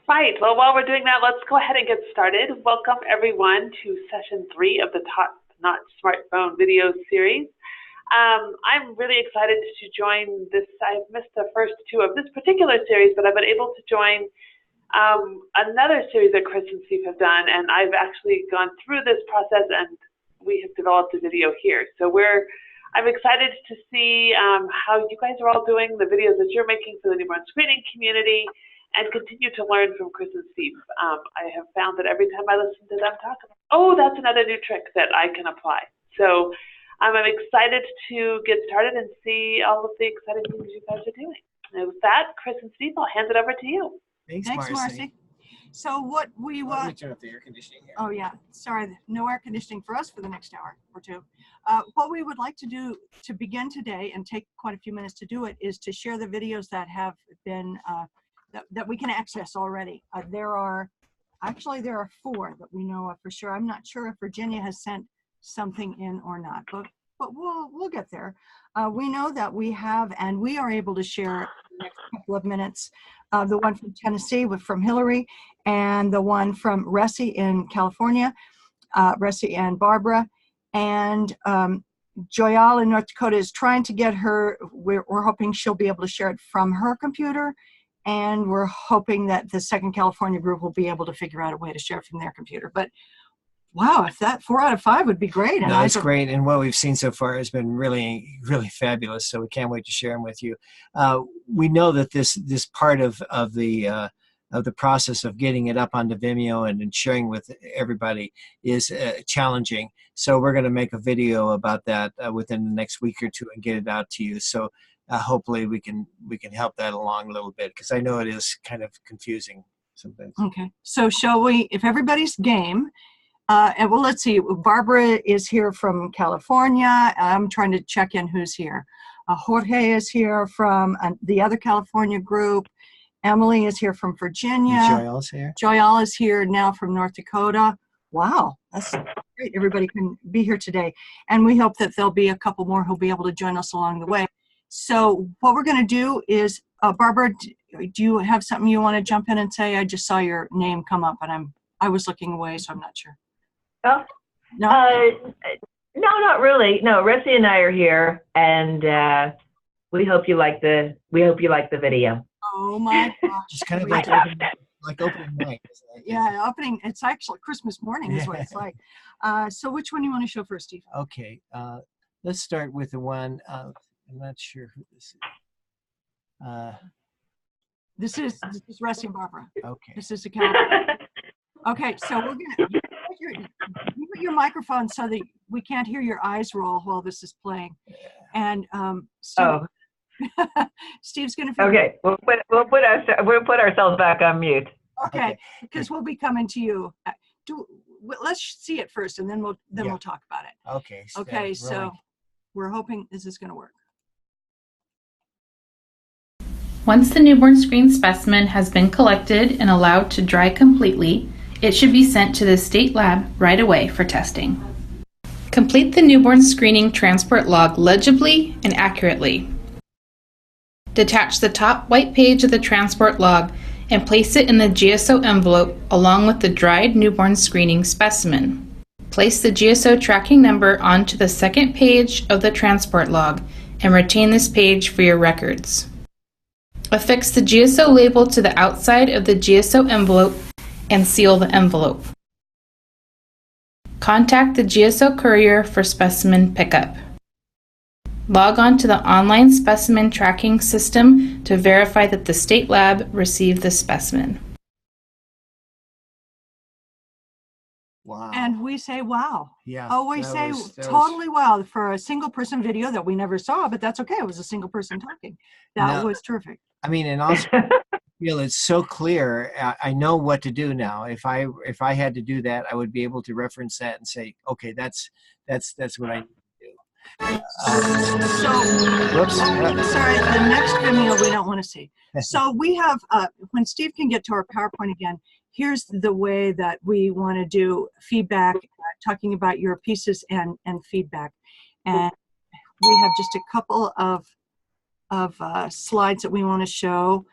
Right, well, while we're doing that, let's go ahead and get started. Welcome everyone to session 3 of the Top Notch Smartphone video series. I'm really excited to join this. I've missed the first 2 of this particular series, but I've been able to join another series that Chris and Steve have done, and I've actually gone through this process and we have developed a video here. So I'm excited to see how you guys are all doing, the videos that you're making for the newborn screening community, and continue to learn from Chris and Steve. I have found that every time I listen to them talk, oh, that's another new trick that I can apply. So I'm excited to get started and see all of the exciting things you guys are doing. And with that, Chris and Steve, I'll hand it over to you. Thanks, Marcy. So what we want... Let me turn up the air conditioning here. Oh, yeah. Sorry, no air conditioning for us for the next hour or 2. What we would like to do to begin today, and take quite a few minutes to do it, is to share the videos that have been... that we can access already. There are 4 that we know of for sure. I'm not sure if Virginia has sent something in or not, but we'll get there. We know that we have, and we are able to share in the next couple of minutes, the one from Tennessee from Hillary, and the one from Ressie in California, Ressie and Barbara, and Joyal in North Dakota is trying to get her. We're hoping she'll be able to share it from her computer. And we're hoping that the second California group will be able to figure out a way to share from their computer. But wow, if that 4 out of 5 would be great. And that's great. And what we've seen so far has been really, really fabulous. So we can't wait to share them with you. We know that this part of the process of getting it up onto Vimeo and sharing with everybody is challenging. So we're going to make a video about that within the next week or 2 and get it out to you. So hopefully we can help that along a little bit, because I know it is kind of confusing sometimes. Okay, so shall we, if everybody's game, and well, let's see, Barbara is here from California. I'm trying to check in who's here. Jorge is here from the other California group. Emily is here from Virginia. Joyal's here. Joyal is here now from North Dakota. Wow, that's great. Everybody can be here today. And we hope that there'll be a couple more who'll be able to join us along the way. So what we're going to do is, Barbara, do you have something you want to jump in and say? I just saw your name come up, and I was looking away, so I'm not sure. Oh, no, no, not really. No, Ressie and I are here, and we hope you like the video. Oh my gosh! Just kind of like opening night, isn't it? Yeah, opening. It's actually Christmas morning is what it's like. So which one do you want to show first, Steve? Okay, let's start with the one. I'm not sure who this is. This is Ressie and Barbara. Okay. This is the California. Okay, so we're gonna put your microphone so that we can't hear your eyes roll while this is playing. And Steve's gonna. Okay, we'll put ourselves back on mute. Okay, because we'll be coming to you. Let's see it first, and then we'll talk about it. Okay. Okay, so we're hoping this is going to work. Once the newborn screen specimen has been collected and allowed to dry completely, it should be sent to the state lab right away for testing. Complete the newborn screening transport log legibly and accurately. Detach the top white page of the transport log and place it in the GSO envelope along with the dried newborn screening specimen. Place the GSO tracking number onto the second page of the transport log and retain this page for your records. Affix the GSO label to the outside of the GSO envelope and seal the envelope. Contact the GSO courier for specimen pickup. Log on to the online specimen tracking system to verify that the state lab received the specimen. Wow. And we say wow. Yeah. Oh, we say totally wow for a single person video that we never saw, but that's okay. It was a single person talking. That was terrific. I mean, and also feel it's so clear. I know what to do now. If I had to do that, I would be able to reference that and say, okay, that's what I need to do. Whoops. Sorry, the next video we don't want to see. So we have, when Steve can get to our PowerPoint again, here's the way that we want to do feedback, talking about your pieces and feedback. And we have just a couple of slides that we want to show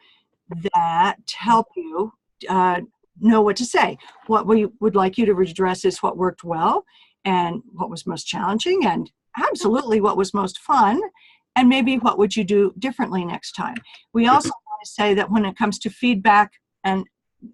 that help you know what to say. What we would like you to address is what worked well and what was most challenging and absolutely what was most fun, and maybe what would you do differently next time. We also want to say that when it comes to feedback, and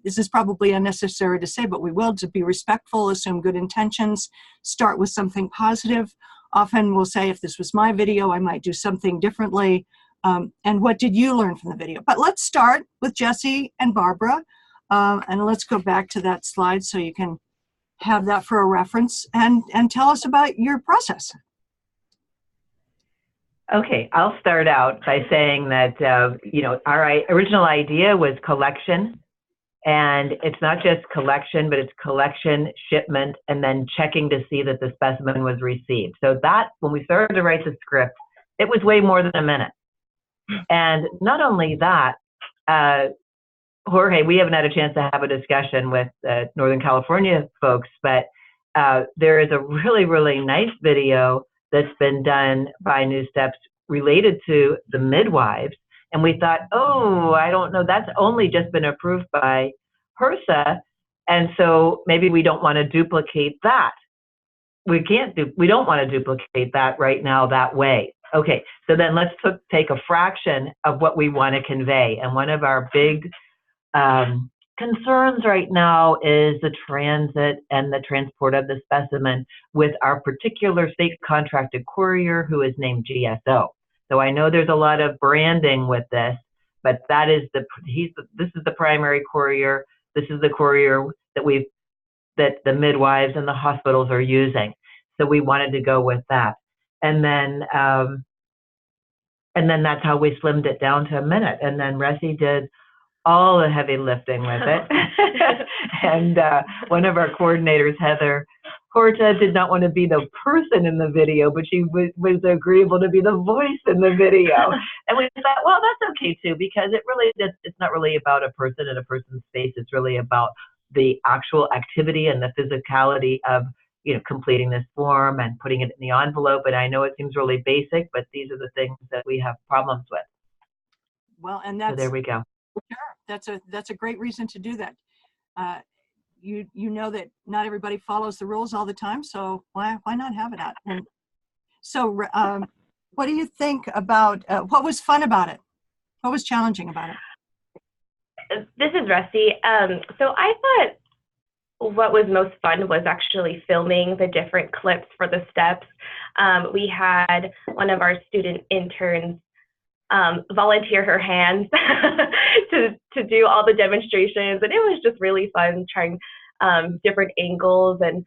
this is probably unnecessary to say, but we will, to be respectful, assume good intentions, start with something positive. Often we'll say, if this was my video, I might do something differently. And what did you learn from the video? But let's start with Jesse and Barbara. And let's go back to that slide so you can have that for a reference and tell us about your process. Okay, I'll start out by saying that, our original idea was collection. And it's not just collection, but it's collection, shipment, and then checking to see that the specimen was received. So that, when we started to write the script, it was way more than a minute. And not only that, Jorge, we haven't had a chance to have a discussion with Northern California folks, but there is a really, really nice video that's been done by NewSTEPs related to the midwives. And we thought, oh, I don't know, that's only just been approved by HRSA. And so maybe we don't want to duplicate that. We don't want to duplicate that right now that way. Okay, so then let's take a fraction of what we want to convey. And one of our big concerns right now is the transit and the transport of the specimen with our particular state contracted courier who is named GSO. So I know there's a lot of branding with this, but that is this is the primary courier. This is the courier that the midwives and the hospitals are using. So we wanted to go with that. And then that's how we slimmed it down to a minute. And then Resi did all the heavy lifting with it. And one of our coordinators, Heather Horta, did not want to be the person in the video, but she was agreeable to be the voice in the video. And we thought, well, that's okay too, because it's not really about a person in a person's space. It's really about the actual activity and the physicality of completing this form and putting it in the envelope. And I know it seems really basic, but these are the things that we have problems with. Well, and so there we go. Sure, that's a great reason to do that. You know that not everybody follows the rules all the time, so why not have it out? And so, what do you think about what was fun about it? What was challenging about it? This is Rusty. So I thought what was most fun was actually filming the different clips for the steps. We had one of our student interns volunteer her hands to do all the demonstrations, and it was just really fun trying different angles and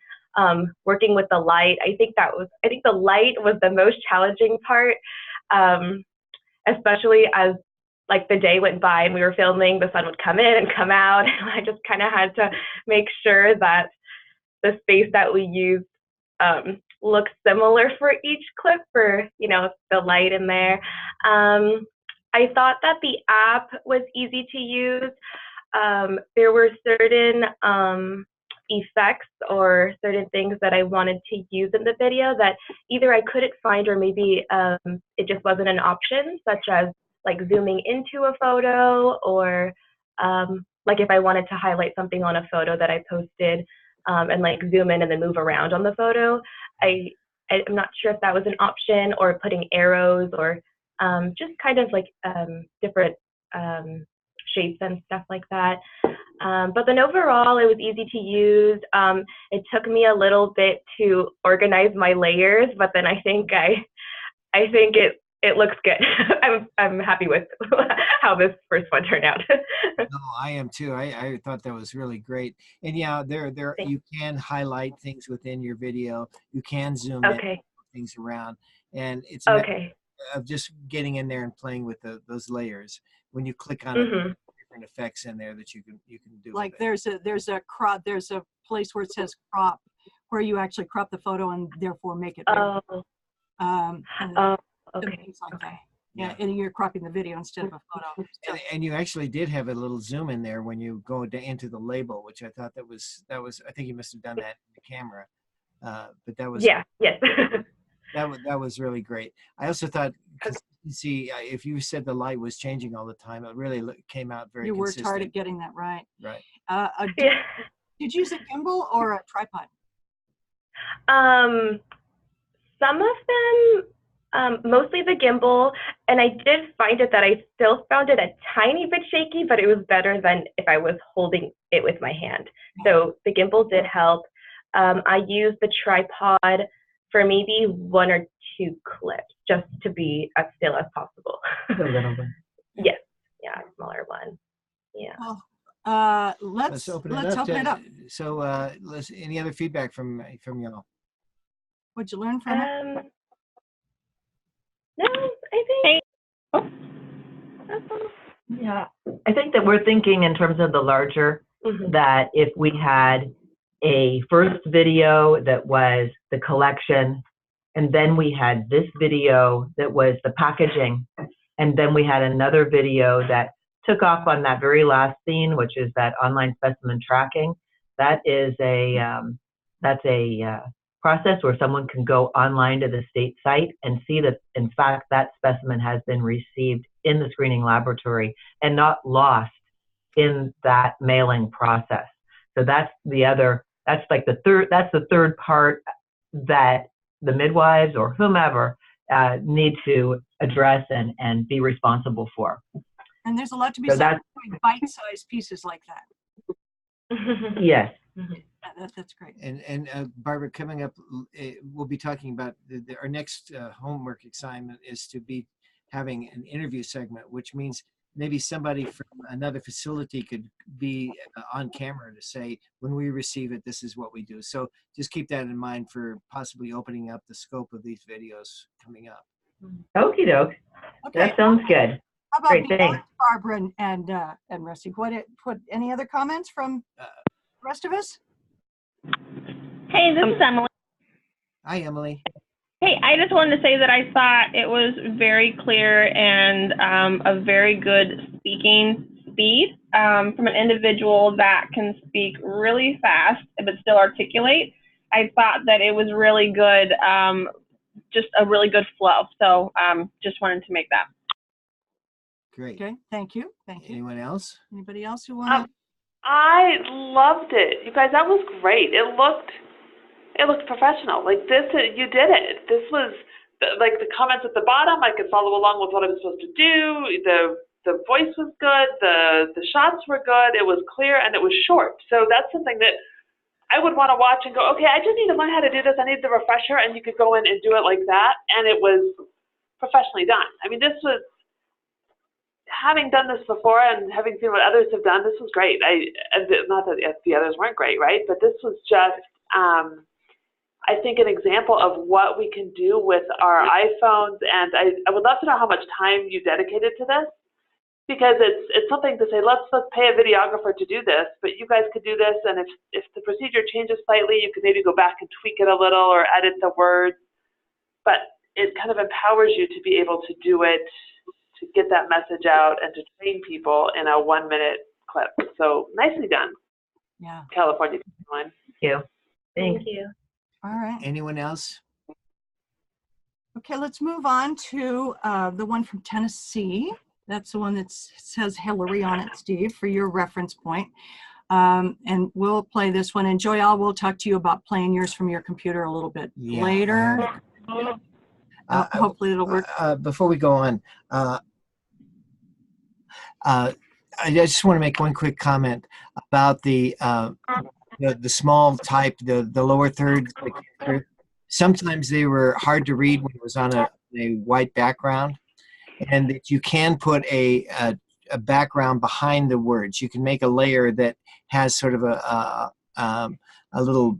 working with the light. I think the light was the most challenging part, especially as like the day went by and we were filming, the sun would come in and come out, and I just kind of had to make sure that the space that we used looks similar for each clip for, the light in there. I thought that the app was easy to use. There were certain effects or certain things that I wanted to use in the video that either I couldn't find or maybe it just wasn't an option, such as like zooming into a photo or like if I wanted to highlight something on a photo that I posted and like zoom in and then move around on the photo. I'm not sure if that was an option, or putting arrows or just kind of like different shapes and stuff like that. But then overall, it was easy to use. It took me a little bit to organize my layers, but then I think it looks good. I'm happy with how this first one turned out. No, I am too. I thought that was really great. And yeah, you can highlight things within your video. You can zoom in things around, and it's of just getting in there and playing with those layers. When you click on it, different effects in there that you can do. Like there's a place where it says crop, where you actually crop the photo and therefore make it bigger. Things like that. Yeah, and you're cropping the video instead of a photo. And you actually did have a little zoom in there when you go into the label, which I thought that was. I think you must have done that in the camera, but that was yes. that was really great. I also thought see, if you said the light was changing all the time, it really came out very You consistent. worked hard at getting that right. Right. Yeah. Did you use a gimbal or a tripod? Some of them, mostly the gimbal, and I did find it that I still found it a tiny bit shaky, but it was better than if I was holding it with my hand. So the gimbal did help. I used the tripod for maybe 1 or 2 clips, just to be as still as possible. A little bit. Yes, yeah, a smaller one. Yeah. Well, let's open it up. So, any other feedback from y'all? What'd you learn from it? No, I think. Yeah, I think that we're thinking in terms of the larger, that if we had a first video that was the collection, and then we had this video that was the packaging, and then we had another video that took off on that very last scene, which is that online specimen tracking. That is that's a process where someone can go online to the state site and see that, in fact, that specimen has been received in the screening laboratory and not lost in that mailing process. So that's like the third part that the midwives or whomever need to address and be responsible for. And there's a lot to be said for bite-sized pieces like that. Yes. That's great. And Barbara, coming up, we'll be talking about our next homework assignment is to be having an interview segment, which means maybe somebody from another facility could be on camera to say, when we receive it, this is what we do. So just keep that in mind for possibly opening up the scope of these videos coming up. Okie doke. Okay. That sounds good. How about Great, thanks. Barbara and Rusty? Any other comments from the rest of us? Hey, this is Emily. Hi, Emily. Hey, I just wanted to say that I thought it was very clear and a very good speaking speed from an individual that can speak really fast but still articulate. I thought that it was really good, just a really good flow. So just wanted to make that. Great. Okay, thank you. Thank you. Anyone else? Anybody else who want to? I loved it. You guys, that was great. It looked professional. Like this, you did it. This was like the comments at the bottom. I could follow along with what I was supposed to do. The voice was good. The shots were good. It was clear and it was short. So that's something that I would want to watch and go, okay, I just need to learn how to do this. I need the refresher, and you could go in and do it like that, and it was professionally done. I mean, this was, having done this before and having seen what others have done, this was great. Not that the others weren't great, right? But this was just, I think, an example of what we can do with our iPhones. And I would love to know how much time you dedicated to this, because it's something to say, let's pay a videographer to do this, but you guys could do this. And if the procedure changes slightly, you could maybe go back and tweak it a little or edit the words. But it kind of empowers you to be able to do it, to get that message out and to train people in a 1-minute clip. So nicely done. Yeah. California. Thank you. Thank you. All right. Anyone else? Okay, let's move on to the one from Tennessee. That's the one that says Hillary on it, Steve, for your reference point. And we'll play this one. And Joyelle, we'll talk to you about playing yours from your computer a little bit later. Hopefully it'll work. Before we go on, I just want to make one quick comment about the small type, the lower third. Sometimes they were hard to read when it was on a white background, and that you can put a background behind the words. You can make a layer that has sort of a little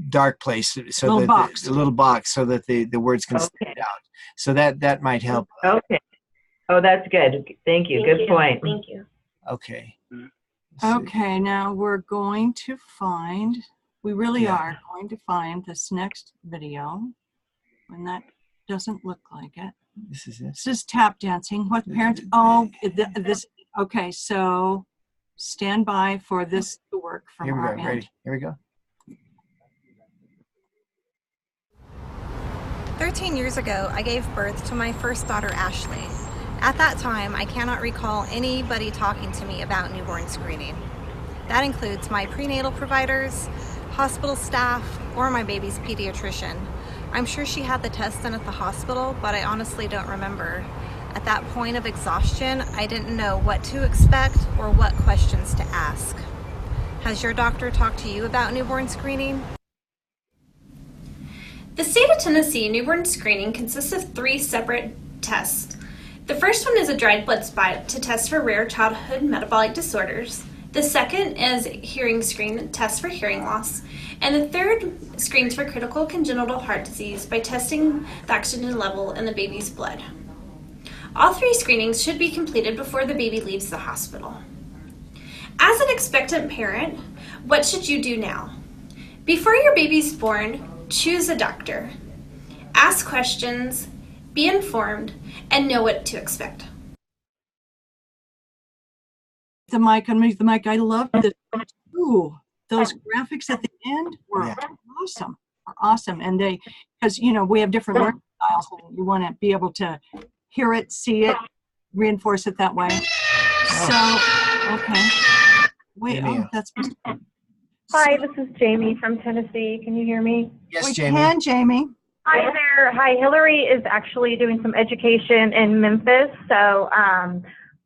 dark place, so little that box. a little box, so that the words can stand out. So that might help. Okay. Oh, that's good. Thank you. Good point. Thank you. Okay. Okay, now we're going to find, we really are going to find this next video, when that doesn't look like it. This is it. This is tap dancing. What parents, oh, this, okay, so stand by for this to work from Here we our go. end. Ready? Here we go. 13 years ago, I gave birth to my first daughter, Ashley. At that time, I cannot recall anybody talking to me about newborn screening. That includes my prenatal providers, hospital staff, or my baby's pediatrician. I'm sure she had the test done at the hospital, but I honestly don't remember. At that point of exhaustion, I didn't know what to expect or what questions to ask. Has your doctor talked to you about newborn screening? The state of Tennessee newborn screening consists of 3 separate tests. The first one is a dried blood spot to test for rare childhood metabolic disorders. The second is hearing screen test for hearing loss. And the third screens for critical congenital heart disease by testing the oxygen level in the baby's blood. All 3 screenings should be completed before the baby leaves the hospital. As an expectant parent, what should you do now? Before your baby's born, choose a doctor. Ask questions, be informed, and know what to expect. The mic, unmute the mic. I loved this. Ooh, those graphics at the end were awesome. Are awesome. And they, because we have different learning styles, and you want to be able to hear it, see it, reinforce it that way. So, okay. Wait, that's. Hi, this is Jamie from Tennessee. Can you hear me? Yes, Jamie. We can, Jamie. Hi there. Hi, Hillary is actually doing some education in Memphis. So,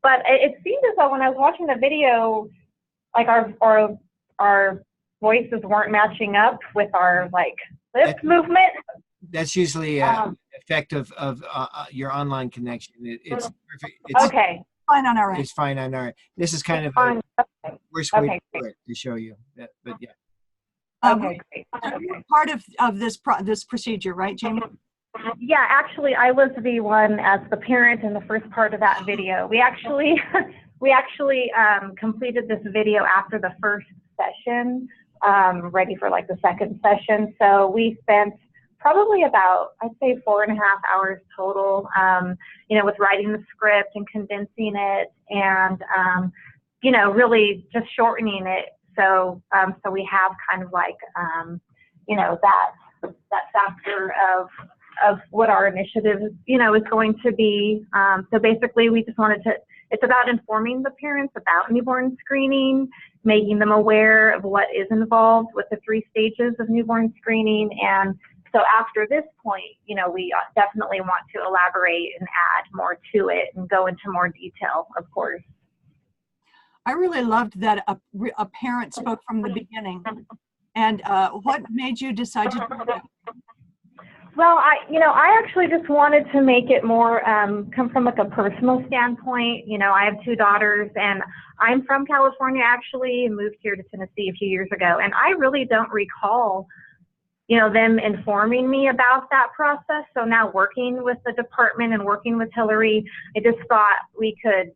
but it seemed as though when I was watching the video, like our voices weren't matching up with our lip movement. That's usually effect of your online connection. It's perfect. It's okay. Fine on our end. It's fine on our end. This is kind of worst way to show you, but yeah. Okay, great. Okay. Part of this procedure, right, Jamie? Yeah, actually, I was the one as the parent in the first part of that video. We actually completed this video after the first session, ready for the second session. So we spent probably about, I'd say 4.5 hours total, with writing the script and condensing it and, really just shortening it. So we have kind of that factor of what our initiative, is going to be. So basically we just wanted to, it's about informing the parents about newborn screening, making them aware of what is involved with the 3 stages of newborn screening. And so after this point, we definitely want to elaborate and add more to it and go into more detail, of course. I really loved that a parent spoke from the beginning. And what made you decide to do that? Well, I actually just wanted to make it more come from a personal standpoint. I have 2 daughters, and I'm from California actually, and moved here to Tennessee a few years ago. And I really don't recall, them informing me about that process. So now working with the department and working with Hillary, I just thought we could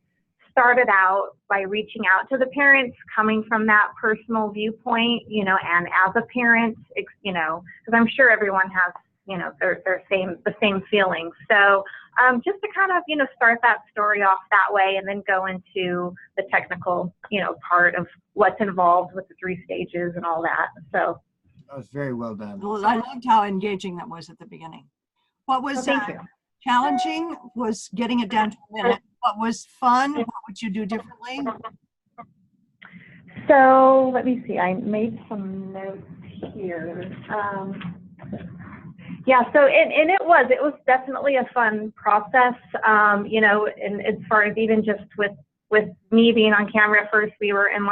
start it out by reaching out to the parents, coming from that personal viewpoint, and as a parent, because I'm sure everyone has, the same feelings. So just to kind of, start that story off that way and then go into the technical, part of what's involved with the 3 stages and all that. So that was very well done. Well, I loved how engaging that was at the beginning. What was challenging was getting it down to a minute. What was fun? What would you do differently? So let me see. I made some notes here. Yeah, so and it was definitely a fun process, and as far as even just with me being on camera at first, we were in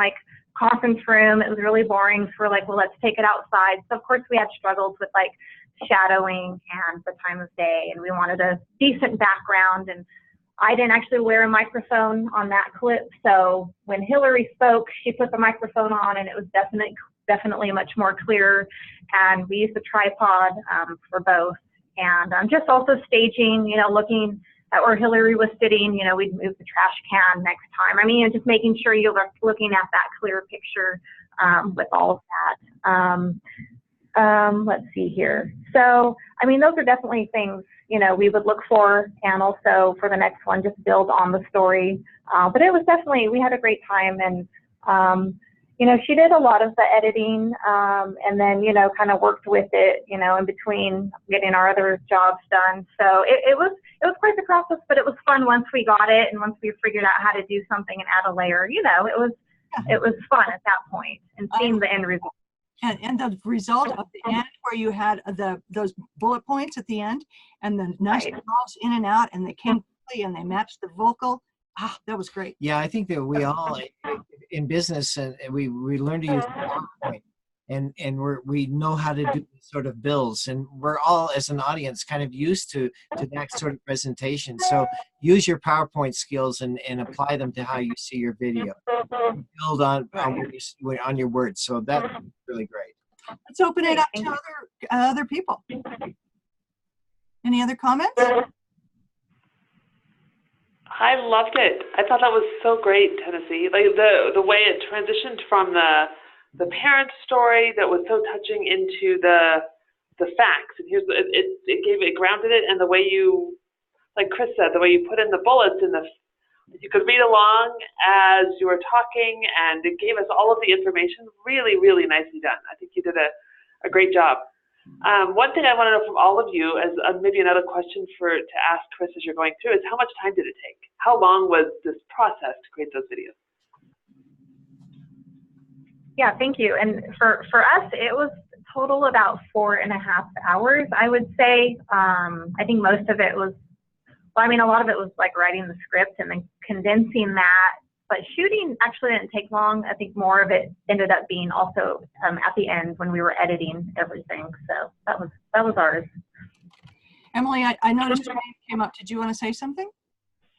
conference room. It was really boring. So we're well, let's take it outside. So of course we had struggles with shadowing and the time of day, and we wanted a decent background, and I didn't actually wear a microphone on that clip. So when Hillary spoke, she put the microphone on, and it was definitely much more clear. And we used a tripod for both. And just also staging, looking at where Hillary was sitting, we'd move the trash can next time. I mean, just making sure you're looking at that clear picture with all of that. Let's see here. So, I mean, those are definitely things, we would look for, and also for the next one, just build on the story. But it was definitely, we had a great time, and she did a lot of the editing, and then, kind of worked with it, in between getting our other jobs done. So it was quite the process, but it was fun once we got it, and once we figured out how to do something and add a layer, it was fun at that point, and seeing the end result. And the result of the end, where you had those bullet points at the end, and the nice draws in and out, and they came quickly, and they matched the vocal. That was great. Yeah, I think that we all in business, and we learn to use PowerPoint, and we know how to do sort of bills, and we're all, as an audience, kind of used to that sort of presentation. So use your PowerPoint skills and apply them to how you see your video. Build on your words. So that's really great. Let's open it up to other people. Any other comments? I loved it. I thought that was so great, Tennessee. Like the way it transitioned from the parent story that was so touching into the facts. And it grounded it, and the way you, like Chris said, the way you put in the bullets and you could read along as you were talking, and it gave us all of the information. Really, really nicely done. I think you did a great job. One thing I want to know from all of you, as maybe another question to ask Chris as you're going through, is how much time did it take? How long was this process to create those videos? Yeah, thank you. And for us, it was total about 4.5 hours, I would say. I think most of it was, a lot of it was like writing the script and then condensing that. But shooting actually didn't take long. I think more of it ended up being also at the end when we were editing everything. So that was ours. Emily, I noticed your name came up. Did you want to say something?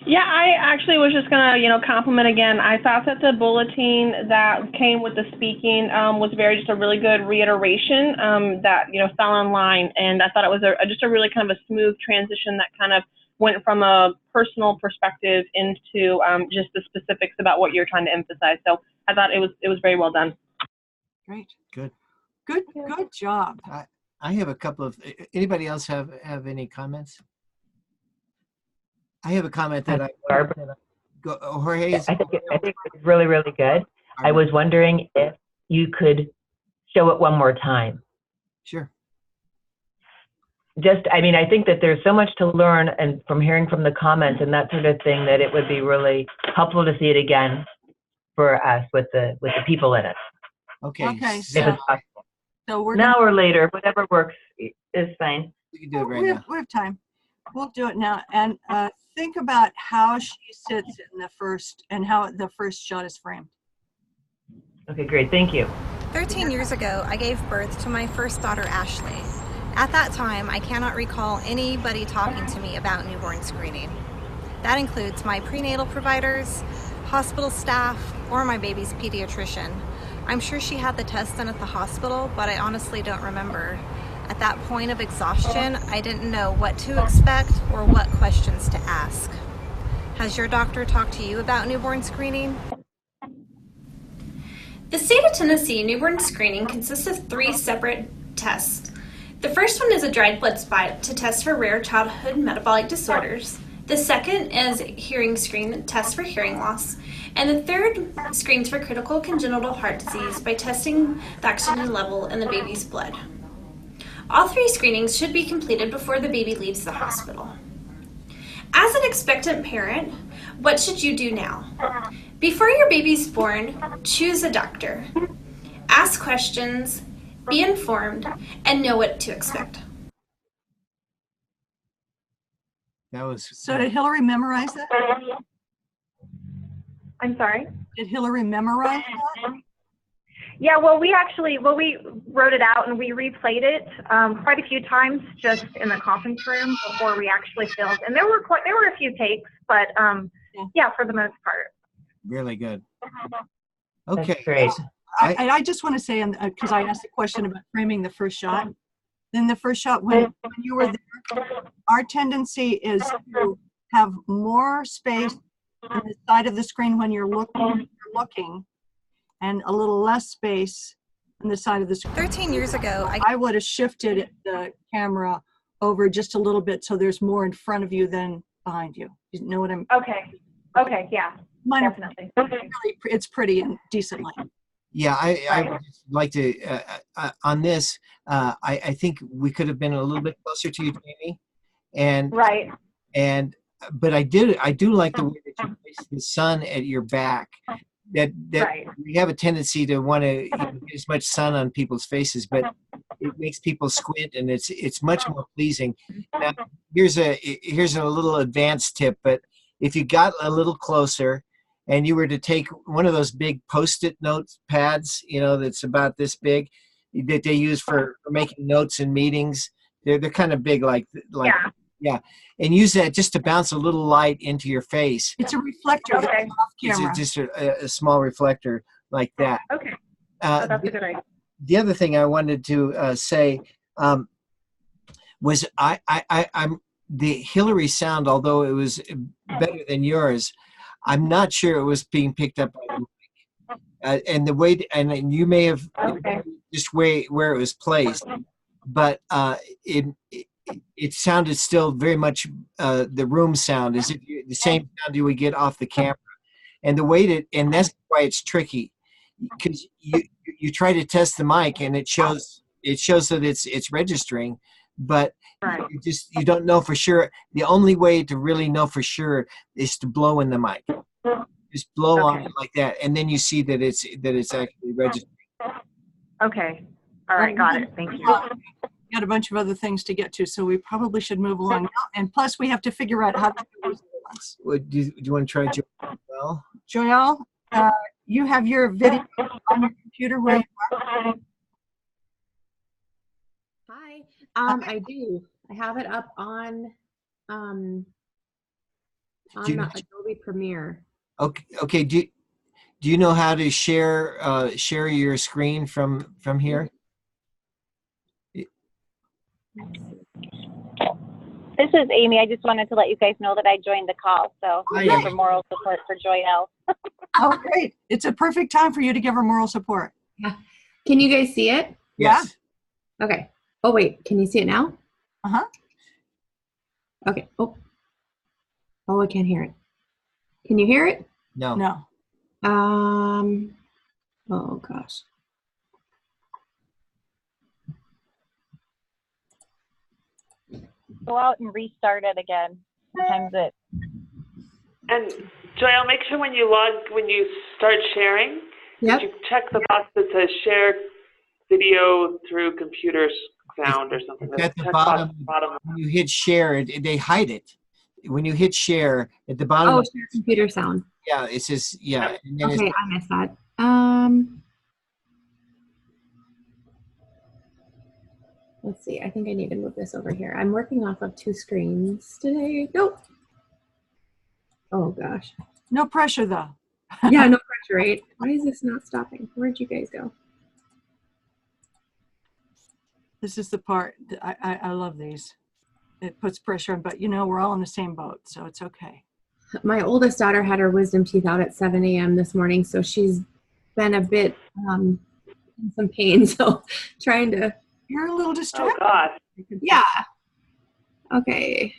Yeah, I actually was just gonna, compliment again. I thought that the bulletin that came with the speaking was just a really good reiteration that fell in line, and I thought it was just a really kind of a smooth transition that kind of went from a personal perspective into just the specifics about what you're trying to emphasize. So I thought it was very well done. Great. Good job. I have a couple of. Anybody else have any comments? I have a comment that Jorge. I think it's really, really good. I was wondering if you could show it one more time. Sure. I think that there's so much to learn, and from hearing from the comments and that sort of thing, that it would be really helpful to see it again for us with the people in it. Okay. So we're now or later, whatever works is fine. We can do it right now. We have time. We'll do it now. And think about how she sits in the first, and how the first shot is framed. Okay, great. Thank you. 13 years ago, I gave birth to my first daughter, Ashley. At that time, I cannot recall anybody talking to me about newborn screening. That includes my prenatal providers, hospital staff, or my baby's pediatrician. I'm sure she had the test done at the hospital, but I honestly don't remember. At that point of exhaustion, I didn't know what to expect or what questions to ask. Has your doctor talked to you about newborn screening? The state of Tennessee newborn screening consists of 3 separate tests. The first one is a dried blood spot to test for rare childhood metabolic disorders. The second is hearing screen test for hearing loss. And the third screens for critical congenital heart disease by testing the oxygen level in the baby's blood. All 3 screenings should be completed before the baby leaves the hospital. As an expectant parent, what should you do now? Before your baby's born, choose a doctor. Ask questions, be informed, and know what to expect. So did Hillary memorize that? I'm sorry? Did Hillary memorize that? Yeah, we wrote it out and we replayed it quite a few times just in the conference room before we actually filmed. And there were a few takes, but yeah, for the most part. Really good. Okay. That's great. I just want to say, because I asked a question about framing the first shot. Then the first shot, when you were there, our tendency is to have more space on the side of the screen when you're looking, and a little less space on the side of the screen. 13 years ago, I would have shifted the camera over just a little bit so there's more in front of you than behind you. You know what I'm? Okay, yeah, definitely. It's pretty and decent light. Yeah, I would just like to on this. I think we could have been a little bit closer to you, Jamie, and Right. and but I do like the way that you place the sun at your back. That Right. we have a tendency to want to get as much sun on people's faces, but it makes people squint, and it's much more pleasing. Now, here's a little advanced tip, but if you got a little closer and you were to take one of those big post-it note pads, that's about this big, that they use for making notes in meetings, they're kind of big, like yeah, and use that just to bounce a little light into your face. It's a reflector. Okay. That's off camera. It's just a small reflector like that. Okay. That's a good idea. The other thing I wanted to say was I'm the Hillary sound, although it was better than yours, I'm not sure it was being picked up by the mic. And the way, and you may have just where it was placed, but it sounded still very much the room sound, as if the same sound you would get off the camera. And the way and that's why it's tricky, because you try to test the mic and it shows that it's registering, but you don't know for sure. The only way to really know for sure is to blow in the mic. Just blow on it like that, and then you see that it's actually registering. Okay. All right. Got it. Thank you. We got a bunch of other things to get to, so we probably should move along now. And plus, we have to figure out how to do those ones. Do you want to try Joelle? Joelle, you have your video on your computer where you are? Hi. I do. I have it up on Adobe Premiere. Okay. Do you know how to share your screen from here? This is Amy. I just wanted to let you guys know that I joined the call. So give her moral support for Joelle. Oh, great. It's a perfect time for you to give her moral support. Yeah. Can you guys see it? Yes. Yeah. Okay. Oh, wait. Can you see it now? Uh-huh. Okay. Oh, I can't hear it. Can you hear it? No. No. Oh, gosh. Go out and restart it again. Sometimes it. And Joelle, make sure when you start sharing, yep, you check the box that says share video through computer sound or something. At the bottom, when you hit share, they hide it. When you hit share at the bottom. Oh, share computer sound. Yeah, it says yeah. And then okay, I missed that. Let's see. I think I need to move this over here. I'm working off of 2 screens today. Nope. Oh gosh. No pressure though. Yeah, no pressure, right? Why is this not stopping? Where'd you guys go? This is the part that I love these. It puts pressure on, but we're all in the same boat, so it's okay. My oldest daughter had her wisdom teeth out at 7 a.m. this morning, so she's been a bit in some pain. So trying to. You're a little distracted. Oh God. Yeah. Okay.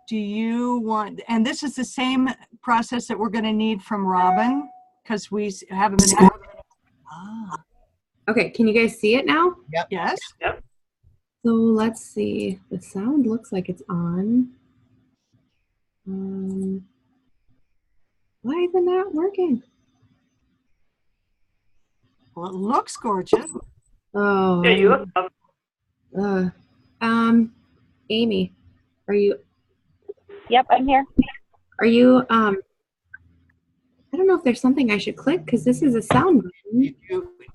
Do you want, and this is the same process that we're going to need from Robin, because we haven't been. Okay, can you guys see it now? Yep. Yes. Yep. So let's see. The sound looks like it's on. Why isn't that working? Well, it looks gorgeous. Oh. Yeah, you look up. Amy, are you? Yep, I'm here. Are you? I don't know if there's something I should click because this is a sound button.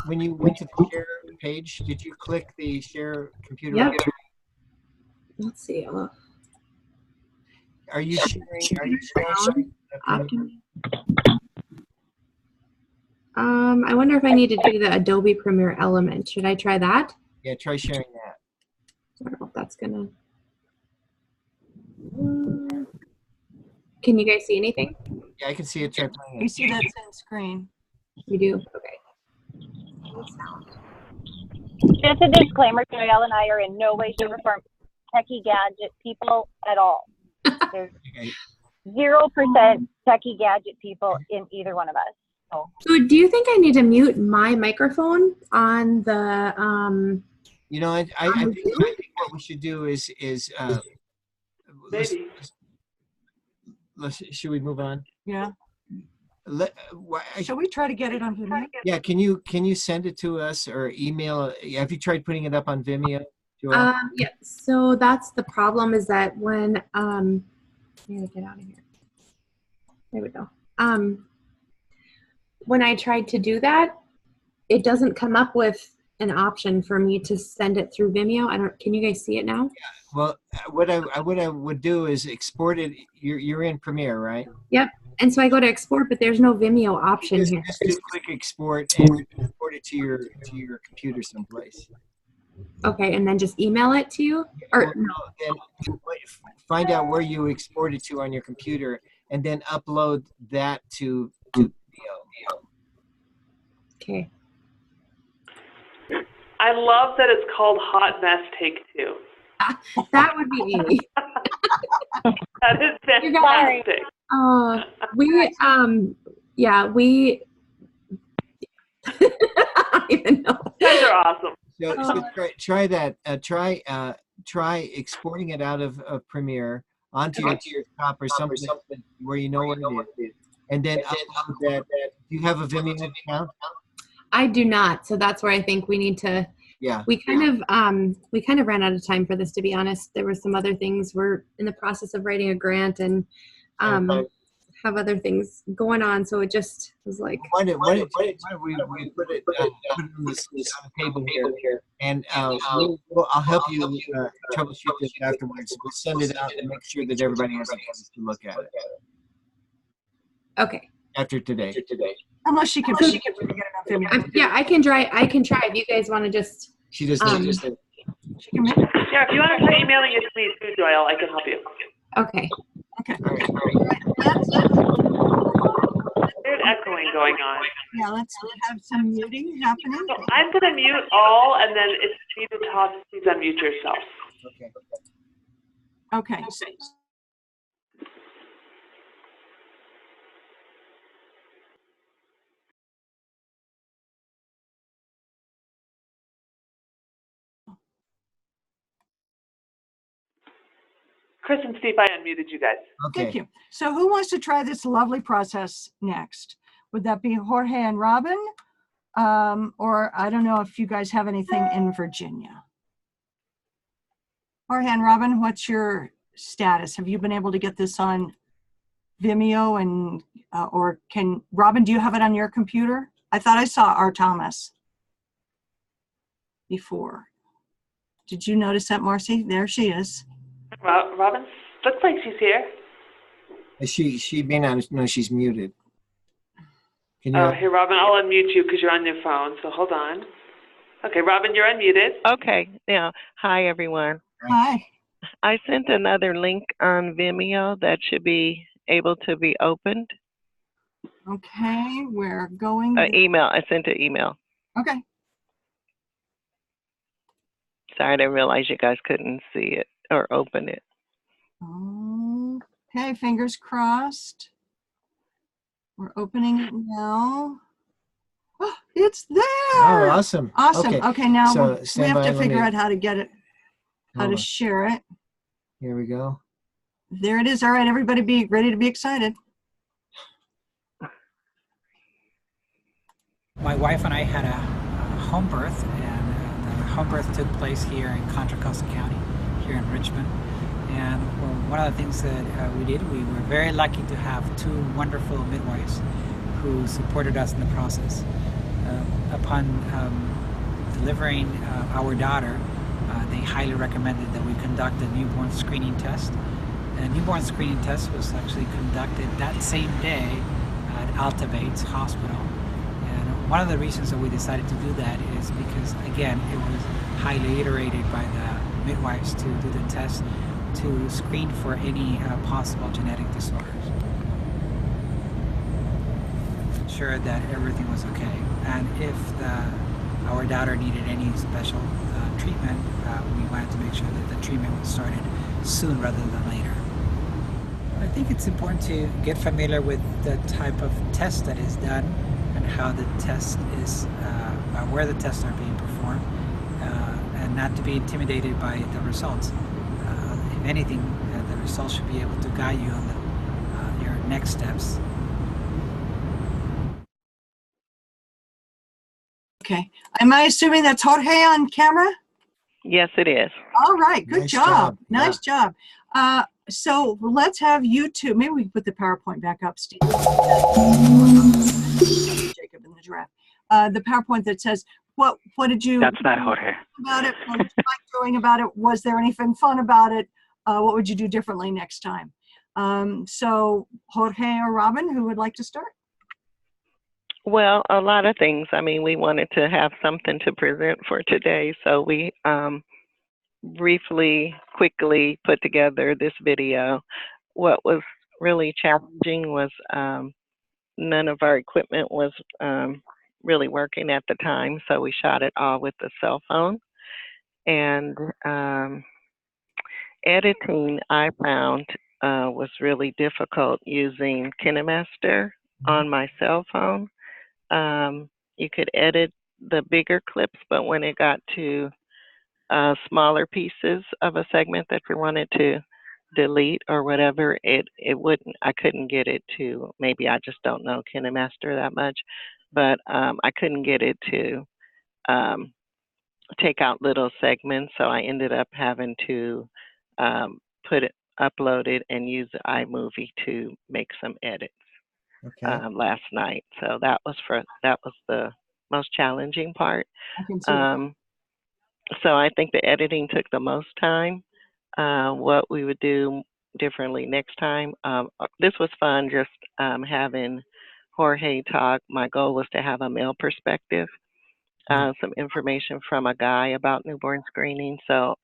When you went to the share page, did you click the share computer? Yep. Let's see. Are you sharing? I wonder if I need to do the Adobe Premiere element. Should I try that? Yeah, try sharing that. I don't know if that's gonna. Can you guys see anything? Yeah, I can see it. Try playing it. We see that same screen. You do? Okay. Just a disclaimer, Joelle and I are in no way, shape, or form techie gadget people at all. There's 0% techie gadget people in either one of us. So do you think I need to mute my microphone on the, You know, I think what we should do is Maybe. should we move on? Yeah. Shall we try to get it on Vimeo? Yeah, can you send it to us or email? Have you tried putting it up on Vimeo, Joelle? yeah, so that's the problem is that when, I'm gonna get out of here. There we go. When I tried to do that, it doesn't come up with an option for me to send it through Vimeo. Can you guys see it now? Yeah. Well, what I would do is export it. You're in Premiere, right? Yep. And so I go to export, but there's no Vimeo option here. Just do quick export and export it to your computer someplace. Okay, and then just email it to you? Or no, then find out where you export it to on your computer, and then upload that to Vimeo. Okay. I love that it's called Hot Mess Take 2. That would be Amy. That is fantastic. Yeah, we I don't even know. You guys are awesome. So try that. Try exporting it out of Premiere onto your desktop or something where you know what it is, and then upload that. Do you have a Vimeo account? I do not. So that's where I think we need to. Yeah. We kind of ran out of time for this, to be honest. There were some other things. We're in the process of writing a grant and have other things going on. So it just was like. Why don't we put it on this table here, and I'll help you troubleshoot this afterwards. We'll send it out and make sure that everybody has a chance to look at it. Okay. After today. Unless she can really get it on Vimeo. Yeah, I can try. If you guys want to just. She just. She can make it. Yeah, if you want to try emailing it to me too, Joelle, I can help you. Okay. Okay. All right. There's echoing going on. Yeah, let's have some muting happening. So I'm going to mute all, and then if you need to talk, please unmute yourself. Okay. Chris and Steve, I unmuted you guys. Okay. Thank you. So who wants to try this lovely process next? Would that be Jorge and Robin? Or I don't know if you guys have anything in Virginia. Jorge and Robin, what's your status? Have you been able to get this on Vimeo and, or can, Robin, do you have it on your computer? I thought I saw R. Thomas before. Did you notice that, Marcy? There she is. Robin, looks like she's here. She may not know she's muted. Can you? Oh, here, Robin, I'll unmute you because you're on your phone, so hold on. Okay, Robin, you're unmuted. Okay, now, hi, everyone. Hi. I sent another link on Vimeo that should be able to be opened. Okay, we're going. Email, I sent an email. Okay. Sorry, I didn't realize you guys couldn't see it or open it. Okay, fingers crossed. We're opening it now. Oh, it's there. Oh, awesome. Awesome. Okay, now so we have to figure out how to get it, how to share it. Here we go. There it is. All right, everybody be ready to be excited. My wife and I had a home birth, and the home birth took place here in Contra Costa County, here in Richmond. And one of the things that we did, we were very lucky to have two wonderful midwives who supported us in the process. Upon delivering our daughter, they highly recommended that we conduct a newborn screening test. The newborn screening test was actually conducted that same day at Alta Bates Hospital. And one of the reasons that we decided to do that is because, again, it was highly iterated by the midwives to do the test to screen for any possible genetic disorders. Ensure that everything was okay. And if our daughter needed any special treatment, we wanted to make sure that the treatment was started soon rather than later. I think it's important to get familiar with the type of test that is done. how the test is, where the tests are being performed, and not to be intimidated by the results. If anything, the results should be able to guide you on your next steps. Okay. Am I assuming that's Jorge on camera? Yes, it is. All right. Good Nice job. job. Nice job. So let's have you two. Maybe we can put the PowerPoint back up, Steve. Jacob and the giraffe. The PowerPoint that says, what did you? That's not Jorge. About it? What did you like doing about it? Was there anything fun about it? What would you do differently next time? So Jorge or Robin, who would like to start? Well, a lot of things. I mean, we wanted to have something to present for today, so we briefly, quickly put together this video. What was really challenging was none of our equipment was really working at the time, so we shot it all with the cell phone. And editing, I found, was really difficult using KineMaster on my cell phone. You could edit the bigger clips, but when it got to smaller pieces of a segment that you wanted to delete or whatever, it wouldn't, I couldn't get it to, maybe I just don't know KineMaster that much, but I couldn't get it to take out little segments, so I ended up having to upload it and use iMovie to make some edits. Okay. Last night. So that was the most challenging part. I can see so I think the editing took the most time. What we would do differently next time. This was fun, just having Jorge talk. My goal was to have a male perspective, some information from a guy about newborn screening. So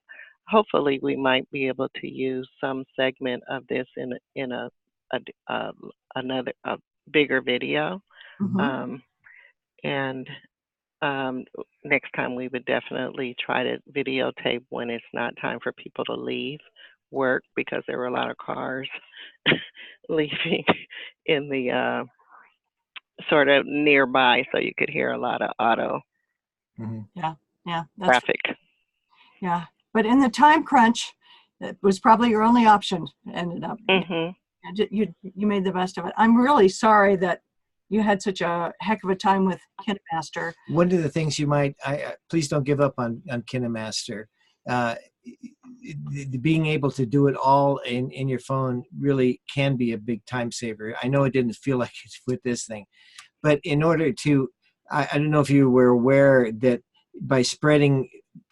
hopefully we might be able to use some segment of this in another bigger video. And next time we would definitely try to videotape when it's not time for people to leave work, because there were a lot of cars leaving in the sort of nearby, so you could hear a lot of auto traffic. Yeah, but in the time crunch, it was probably your only option. Ended up. You made the best of it. I'm really sorry that you had such a heck of a time with KineMaster. One of the things you might, please don't give up on KineMaster. Being able to do it all in your phone really can be a big time saver. I know it didn't feel like it with this thing, but in order to, I don't know if you were aware that by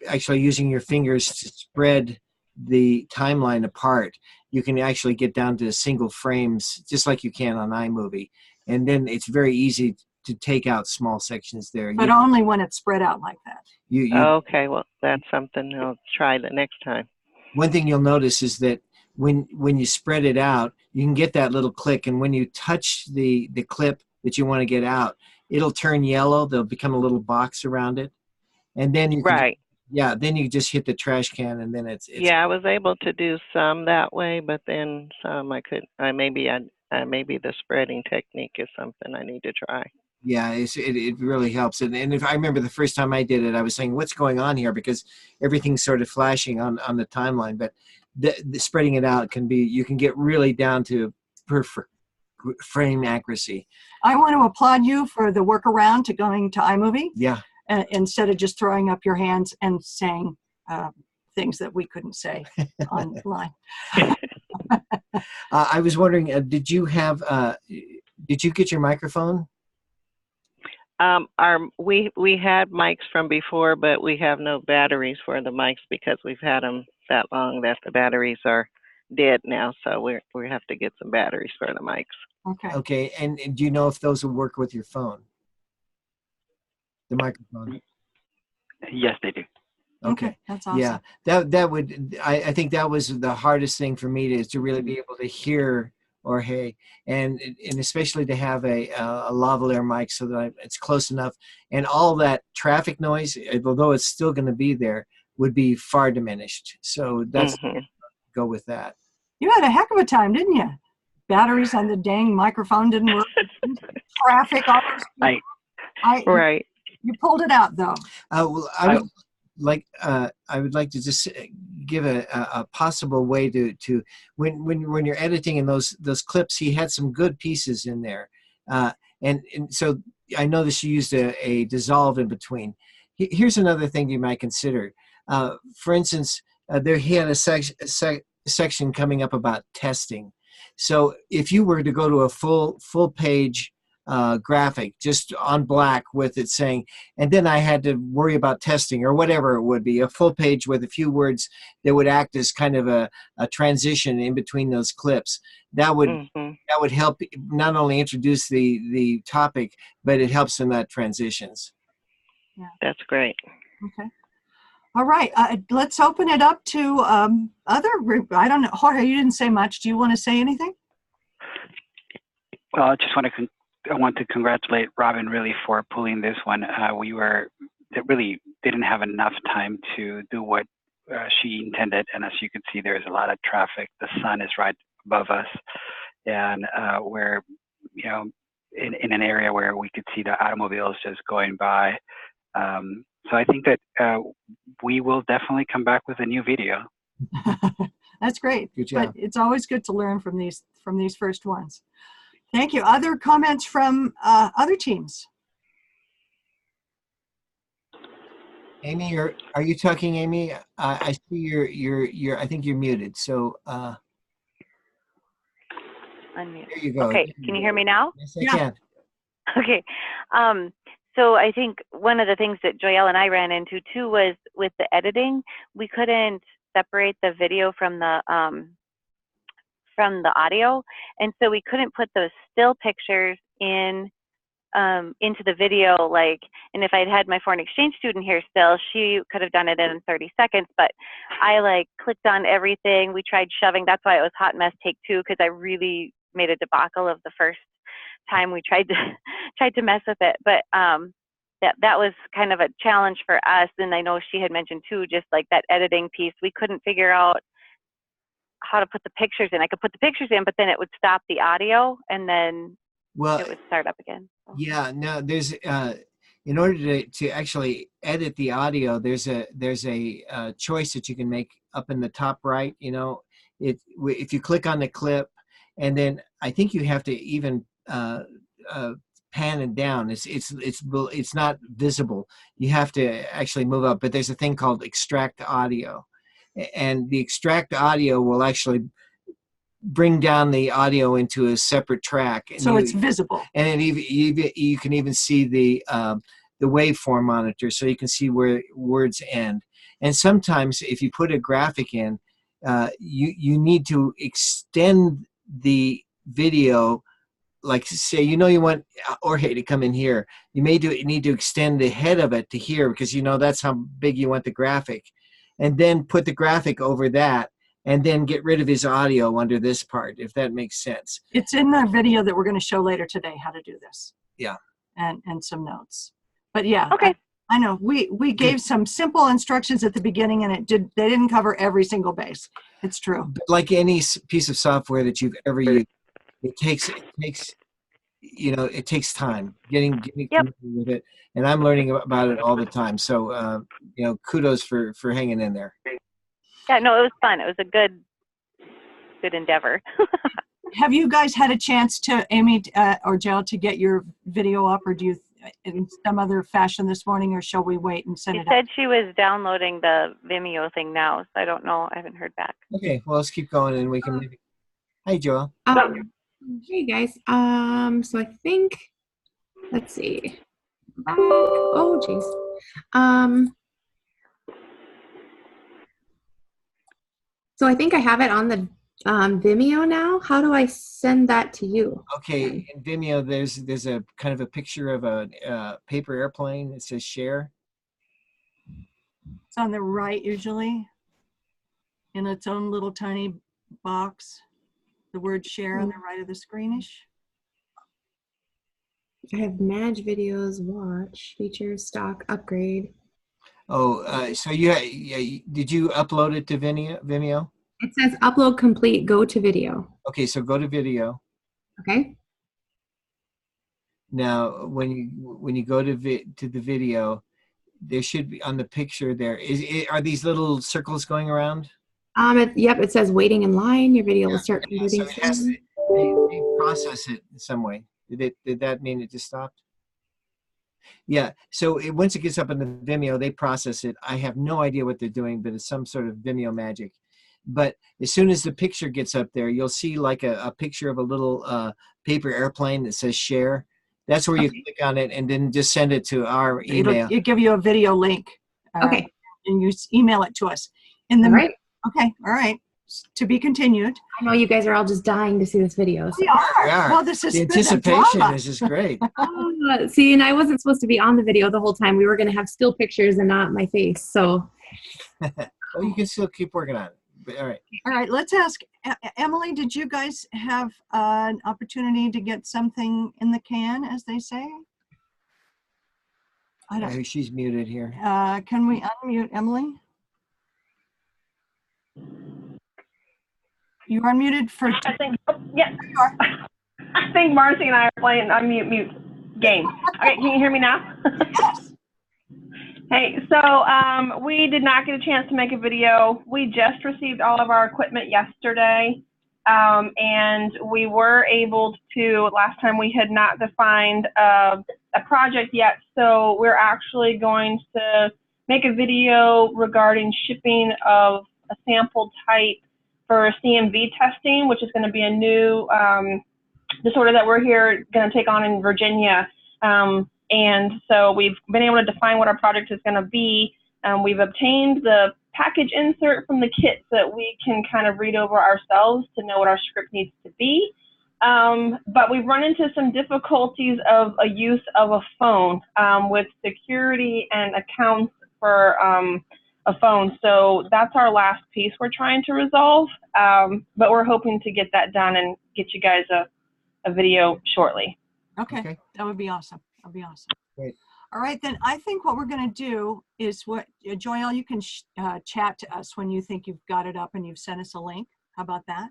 actually using your fingers to spread the timeline apart, you can actually get down to single frames, just like you can on iMovie. And then it's very easy to take out small sections there. But only when it's spread out like that. Okay, well, that's something I'll try the next time. One thing you'll notice is that when you spread it out, you can get that little click, and when you touch the clip that you want to get out, it'll turn yellow. There'll become a little box around it. And then you can, then you just hit the trash can, and then it's yeah, I was able to do some that way, but then some I could, maybe the spreading technique is something I need to try. Yeah, it really helps. And if I remember the first time I did it, I was saying, what's going on here? Because everything's sort of flashing on the timeline. But the spreading it out can be, you can get really down to per frame accuracy. I want to applaud you for the workaround to going to iMovie. Yeah. Instead of just throwing up your hands and saying things that we couldn't say online. I was wondering, did you get your microphone? We had mics from before, but we have no batteries for the mics because we've had them that long that the batteries are dead now. So we have to get some batteries for the mics. Okay. Okay, and do you know if those will work with your phone? The microphone. Yes, they do. Okay, that's awesome. Yeah, that would, I think that was the hardest thing for me to really be able to hear Jorge, and especially to have a lavalier mic so that it's close enough, and all that traffic noise, although it's still going to be there, would be far diminished. So that's go with that. You had a heck of a time, didn't you? Batteries on the dang microphone didn't work. Traffic. Right. You pulled it out though. Well, I would like to just give a possible way to when you're editing in those clips, he had some good pieces in there, and so I know that you used a dissolve in between. Here's another thing you might consider. For instance, there he had a section coming up about testing. So if you were to go to a full page graphic just on black with it saying, and then I had to worry about testing or whatever it would be, a full page with a few words that would act as kind of a transition in between those clips, that would help not only introduce the topic, but it helps in that transitions. Yeah. That's great. Okay. All right. Let's open it up to other. I don't know. Jorge, you didn't say much. Do you want to say anything? Well, I just want to congratulate Robin really for pulling this one. We really didn't have enough time to do what she intended, and as you can see, there's a lot of traffic. The sun is right above us, and we're in an area where we could see the automobiles just going by. So I think that we will definitely come back with a new video. That's great. Good job. But it's always good to learn from these first ones. Thank you. Other comments from other teams? Amy, are you talking, Amy? I see you're. I think you're muted. So Unmute. there you go. Okay, can you hear me now? Yes, I can. Okay. So I think one of the things that Joelle and I ran into too was with the editing, we couldn't separate the video from the audio, and so we couldn't put those still pictures in into the video. And if I'd had my foreign exchange student here still, she could have done it in 30 seconds. But I clicked on everything. We tried shoving. That's why it was hot mess take 2, because I really made a debacle of the first time we tried to mess with it. But that was kind of a challenge for us. And I know she had mentioned too, just like that editing piece, we couldn't figure out how to put the pictures in. I could put the pictures in, but then it would stop the audio, and then it would start up again. So. Yeah, no, there's in order to actually edit the audio, there's a choice that you can make up in the top right. If you click on the clip, and then I think you have to even pan it down. It's not visible. You have to actually move up. But there's a thing called extract audio, and the extract audio will actually bring down the audio into a separate track. So it's visible. And you can even see the waveform monitor, so you can see where words end. And sometimes if you put a graphic in, you need to extend the video. Like say, you want Jorge to come in here. You may need to extend the head of it to here, because that's how big you want the graphic. And then put the graphic over that, and then get rid of his audio under this part, if that makes sense. It's in the video that we're going to show later today, how to do this. Yeah. And some notes. But yeah, okay. I know we gave some simple instructions at the beginning, and they didn't cover every single base. It's true. But like any piece of software that you've ever used, it takes time getting familiar with it, and I'm learning about it all the time. So kudos for hanging in there. Yeah, no, it was fun. It was a good endeavor. Have you guys had a chance to, Amy or Jill, to get your video up, or do you in some other fashion this morning, or shall we wait and send it up? She said she was downloading the Vimeo thing now, so I don't know. I haven't heard back. Okay, well, let's keep going, and we can maybe. Hi, Joel. Hey guys. So I think, let's see. Oh, geez. So I think I have it on the Vimeo now. How do I send that to you? Okay, in Vimeo, there's a kind of a picture of a paper airplane that says share. It's on the right usually, in its own little tiny box. The word share on the right of the screenish. I have manage videos, watch, features, stock, upgrade. Oh, so did you upload it to Vimeo? It says upload complete, go to video. Okay, so go to video. Okay. Now, when you go to the video, there should be on the picture there. Are these little circles going around? Yep, it says waiting in line. Your video will start converting So it has soon. they process it in some way. Did that mean it just stopped? Yeah. So once it gets up in the Vimeo, they process it. I have no idea what they're doing, but it's some sort of Vimeo magic. But as soon as the picture gets up there, you'll see like a picture of a little paper airplane that says share. That's where you click on it and then just send it to our email. It'll give you a video link. Okay. And you email it to us. All right. Okay. All right. To be continued. I know you guys are all just dying to see this video. So. We are. Well, this is the anticipation is just great. See, and I wasn't supposed to be on the video the whole time. We were going to have still pictures and not my face. So. Well, you can still keep working on it. But, all right. All right. Let's ask Emily. Did you guys have an opportunity to get something in the can, as they say? I don't. She's muted here. Can we unmute Emily? You are unmuted for. I think. Yeah. You are. I think Marcy and I are playing unmute game. Okay. Can you hear me now? Yes. Hey, so we did not get a chance to make a video. We just received all of our equipment yesterday, and we were able to, last time we had not defined a project yet, so we're actually going to make a video regarding shipping of a sample type for CMV testing, which is going to be a new disorder that we're here going to take on in Virginia. And so we've been able to define what our project is going to be. We've obtained the package insert from the kit so that we can kind of read over ourselves to know what our script needs to be. But we've run into some difficulties of a use of a phone with security and accounts for a phone. So that's our last piece we're trying to resolve. But we're hoping to get that done and get you guys a video shortly. Okay. That would be awesome. That'd be awesome. Great. All right, then I think what we're going to do is Joelle, you can chat to us when you think you've got it up and you've sent us a link. How about that?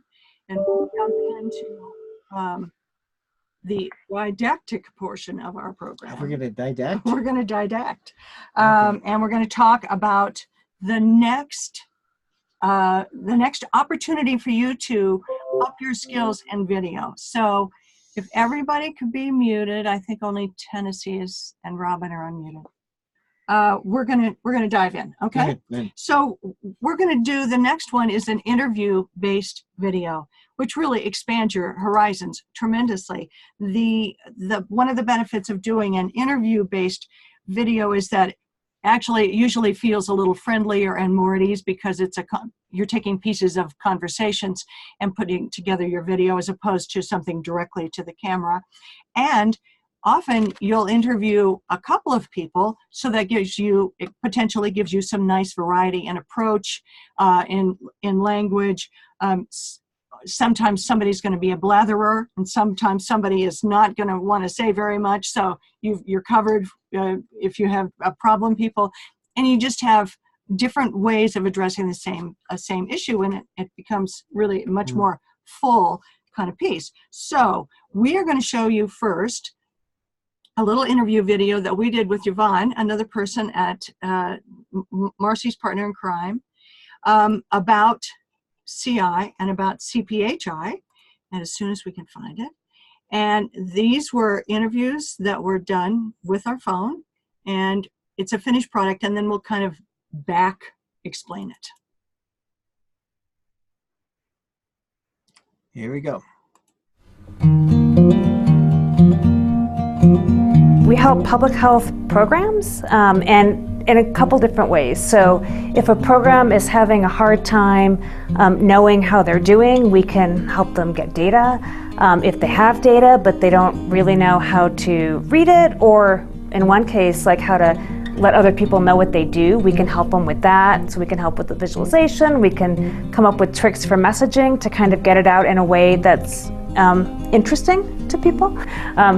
And we'll jump into the didactic portion of our program. We're going to didact? We're going to didact. And we're going to talk about the next opportunity for you to up your skills in video. So if everybody could be muted, I think only Tennessee and Robin are unmuted. We're gonna dive in, okay? So we're gonna do, the next one is an interview-based video, which really expands your horizons tremendously. One of the benefits of doing an interview-based video is that actually it usually feels a little friendlier and more at ease because you're taking pieces of conversations and putting together your video as opposed to something directly to the camera. And often you'll interview a couple of people, so that it potentially gives you some nice variety in approach, in language. Sometimes somebody's going to be a blatherer, and sometimes somebody is not going to want to say very much, so you're covered if you have problem people, and you just have different ways of addressing the same issue, and it becomes really much more full kind of piece. So we are going to show you first a little interview video that we did with Yvonne, another person at Marcy's partner in crime, about CI and about CPHI, and as soon as we can find it. And these were interviews that were done with our phone, and it's a finished product, and then we'll kind of back explain it. Here we go. We help public health programs and in a couple different ways. So if a program is having a hard time knowing how they're doing, we can help them get data. If they have data but they don't really know how to read it, or in one case, like how to let other people know what they do, we can help them with that. So we can help with the visualization, we can come up with tricks for messaging to kind of get it out in a way that's interesting to people.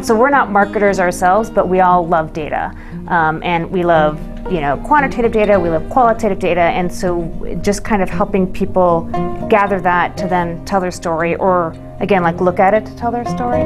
So we're not marketers ourselves, but we all love data. And we love quantitative data, we love qualitative data, and so just kind of helping people gather that to then tell their story, or again, like look at it to tell their story.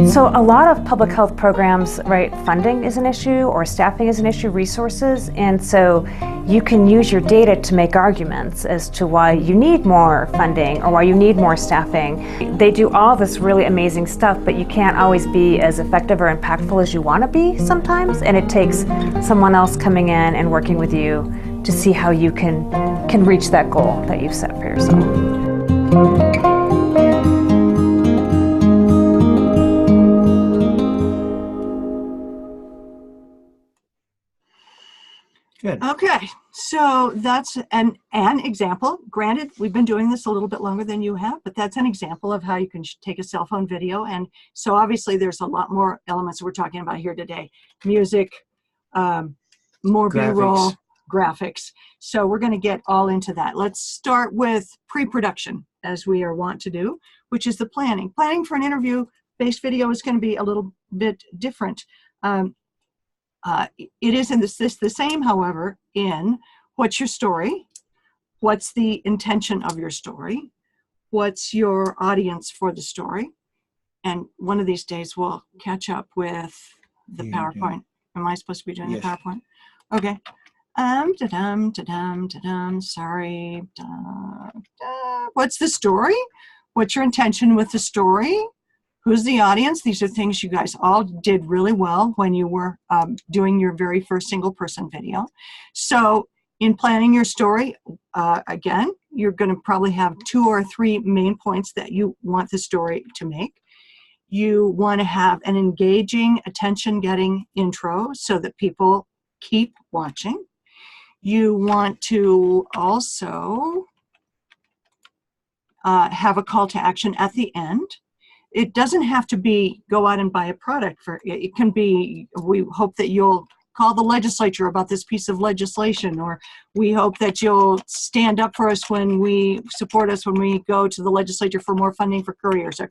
So a lot of public health programs, right, funding is an issue or staffing is an issue, resources, and so you can use your data to make arguments as to why you need more funding or why you need more staffing. They do all this really amazing stuff, but you can't always be as effective or impactful as you want to be sometimes, and it takes someone else coming in and working with you to see how you can reach that goal that you've set for yourself. Good. Okay, so that's an example. Granted, we've been doing this a little bit longer than you have, but that's an example of how you can take a cell phone video. And so obviously there's a lot more elements we're talking about here today. Music, more B-roll, graphics. So we're going to get all into that. Let's start with pre-production, as we are wont to do, which is the planning. Planning for an interview-based video is going to be a little bit different. It isn't the same, however, in what's your story, what's the intention of your story, what's your audience for the story, and one of these days we'll catch up with the PowerPoint. Am I supposed to be doing the PowerPoint? Okay. Sorry. What's the story? What's your intention with the story? Who's the audience? These are things you guys all did really well when you were doing your very first single person video. So in planning your story, again, you're going to probably have 2 or 3 main points that you want the story to make. You want to have an engaging, attention-getting intro so that people keep watching. You want to also have a call to action at the end. It doesn't have to be go out and buy a product. It can be, we hope that you'll call the legislature about this piece of legislation, or we hope that you'll stand up for us when we support us when we go to the legislature for more funding for couriers. Or,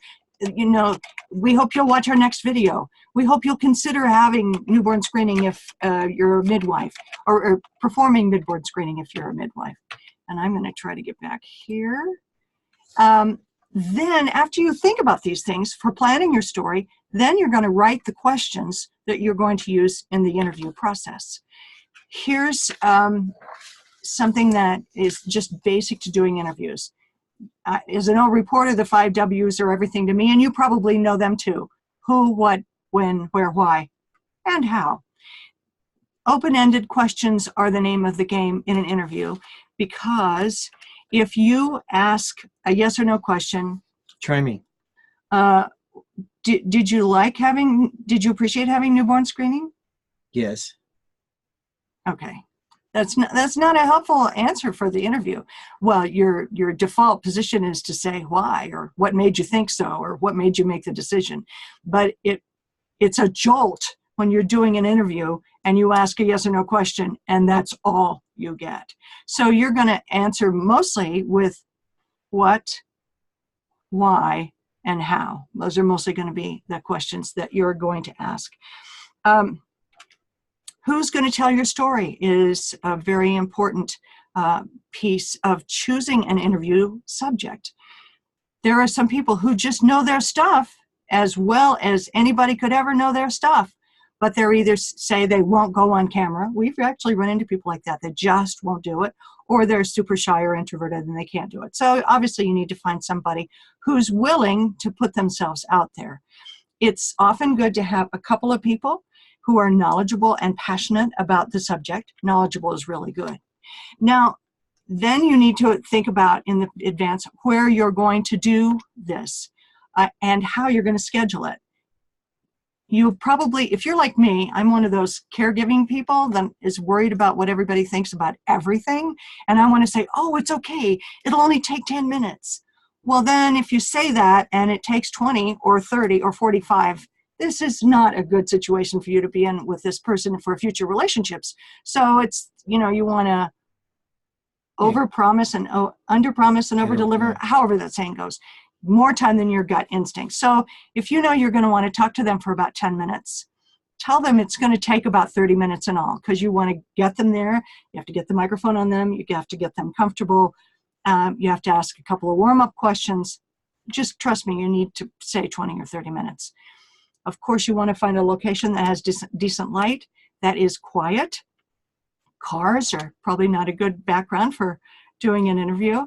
you know, we hope you'll watch our next video. We hope you'll consider having newborn screening if you're a midwife, or performing newborn screening if you're a midwife. And I'm going to try to get back here. Then after you think about these things for planning your story, then you're going to write the questions that you're going to use in the interview process. Here's something that is just basic to doing interviews. As an old reporter, the 5 W's are everything to me, and you probably know them too. Who, what, when, where, why, and how. Open-ended questions are the name of the game in an interview, because if you ask a yes or no question, try me. Did you appreciate having newborn screening? Yes. Okay. That's not a helpful answer for the interview. Well, your default position is to say why, or what made you think so, or what made you make the decision. But it's a jolt when you're doing an interview and you ask a yes or no question, and that's all you get. So you're going to answer mostly with what, why, and how. Those are mostly going to be the questions that you're going to ask. Who's going to tell your story is a very important piece of choosing an interview subject. There are some people who just know their stuff as well as anybody could ever know their stuff, but they're either say they won't go on camera. We've actually run into people like that. They just won't do it, or they're super shy or introverted and they can't do it. So obviously you need to find somebody who's willing to put themselves out there. It's often good to have a couple of people who are knowledgeable and passionate about the subject. Knowledgeable is really good. Now, then you need to think about in the advance where you're going to do this and how you're going to schedule it. You probably, if you're like me, I'm one of those caregiving people that is worried about what everybody thinks about everything. And I want to say, oh, it's okay. It'll only take 10 minutes. Well, then if you say that and it takes 20 or 30 or 45, this is not a good situation for you to be in with this person for future relationships. So it's, you know, you want to overpromise and underpromise and overdeliver, however that saying goes. More time than your gut instinct. So if you know you're going to want to talk to them for about 10 minutes, tell them it's going to take about 30 minutes in all, because you want to get them there. You have to get the microphone on them. You have to get them comfortable. You have to ask a couple of warm-up questions. Just trust me, you need to say 20 or 30 minutes. Of course, you want to find a location that has decent light, that is quiet. Cars are probably not a good background for doing an interview.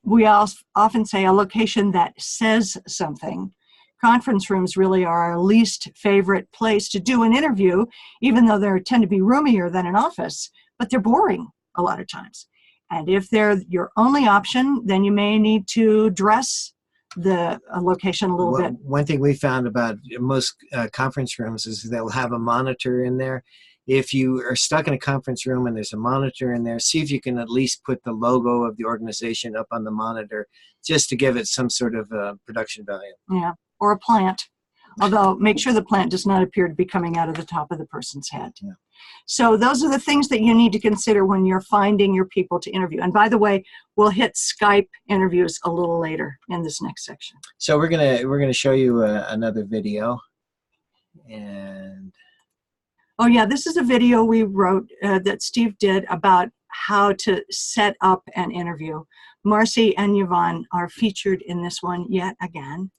We often say a location that says something. Conference rooms really are our least favorite place to do an interview, even though they tend to be roomier than an office, but they're boring a lot of times. And if they're your only option, then you may need to dress the location a little bit. One thing we found about most conference rooms is they'll have a monitor in there. If you are stuck in a conference room and there's a monitor in there, see if you can at least put the logo of the organization up on the monitor just to give it some sort of production value. Yeah, or a plant. Although make sure the plant does not appear to be coming out of the top of the person's head. Yeah. So those are the things that you need to consider when you're finding your people to interview. And by the way, we'll hit Skype interviews a little later in this next section. So we're gonna show you another video. And oh yeah, this is a video we wrote that Steve did about how to set up an interview. Marcy and Yvonne are featured in this one yet again.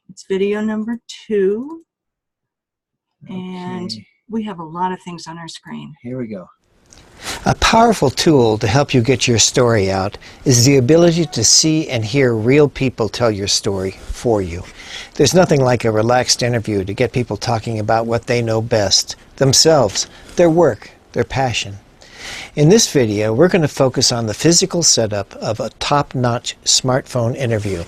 It's video number 2. And we have a lot of things on our screen. Here we go. A powerful tool to help you get your story out is the ability to see and hear real people tell your story for you. There's nothing like a relaxed interview to get people talking about what they know best, themselves, their work, their passion. In this video, we're going to focus on the physical setup of a top-notch smartphone interview.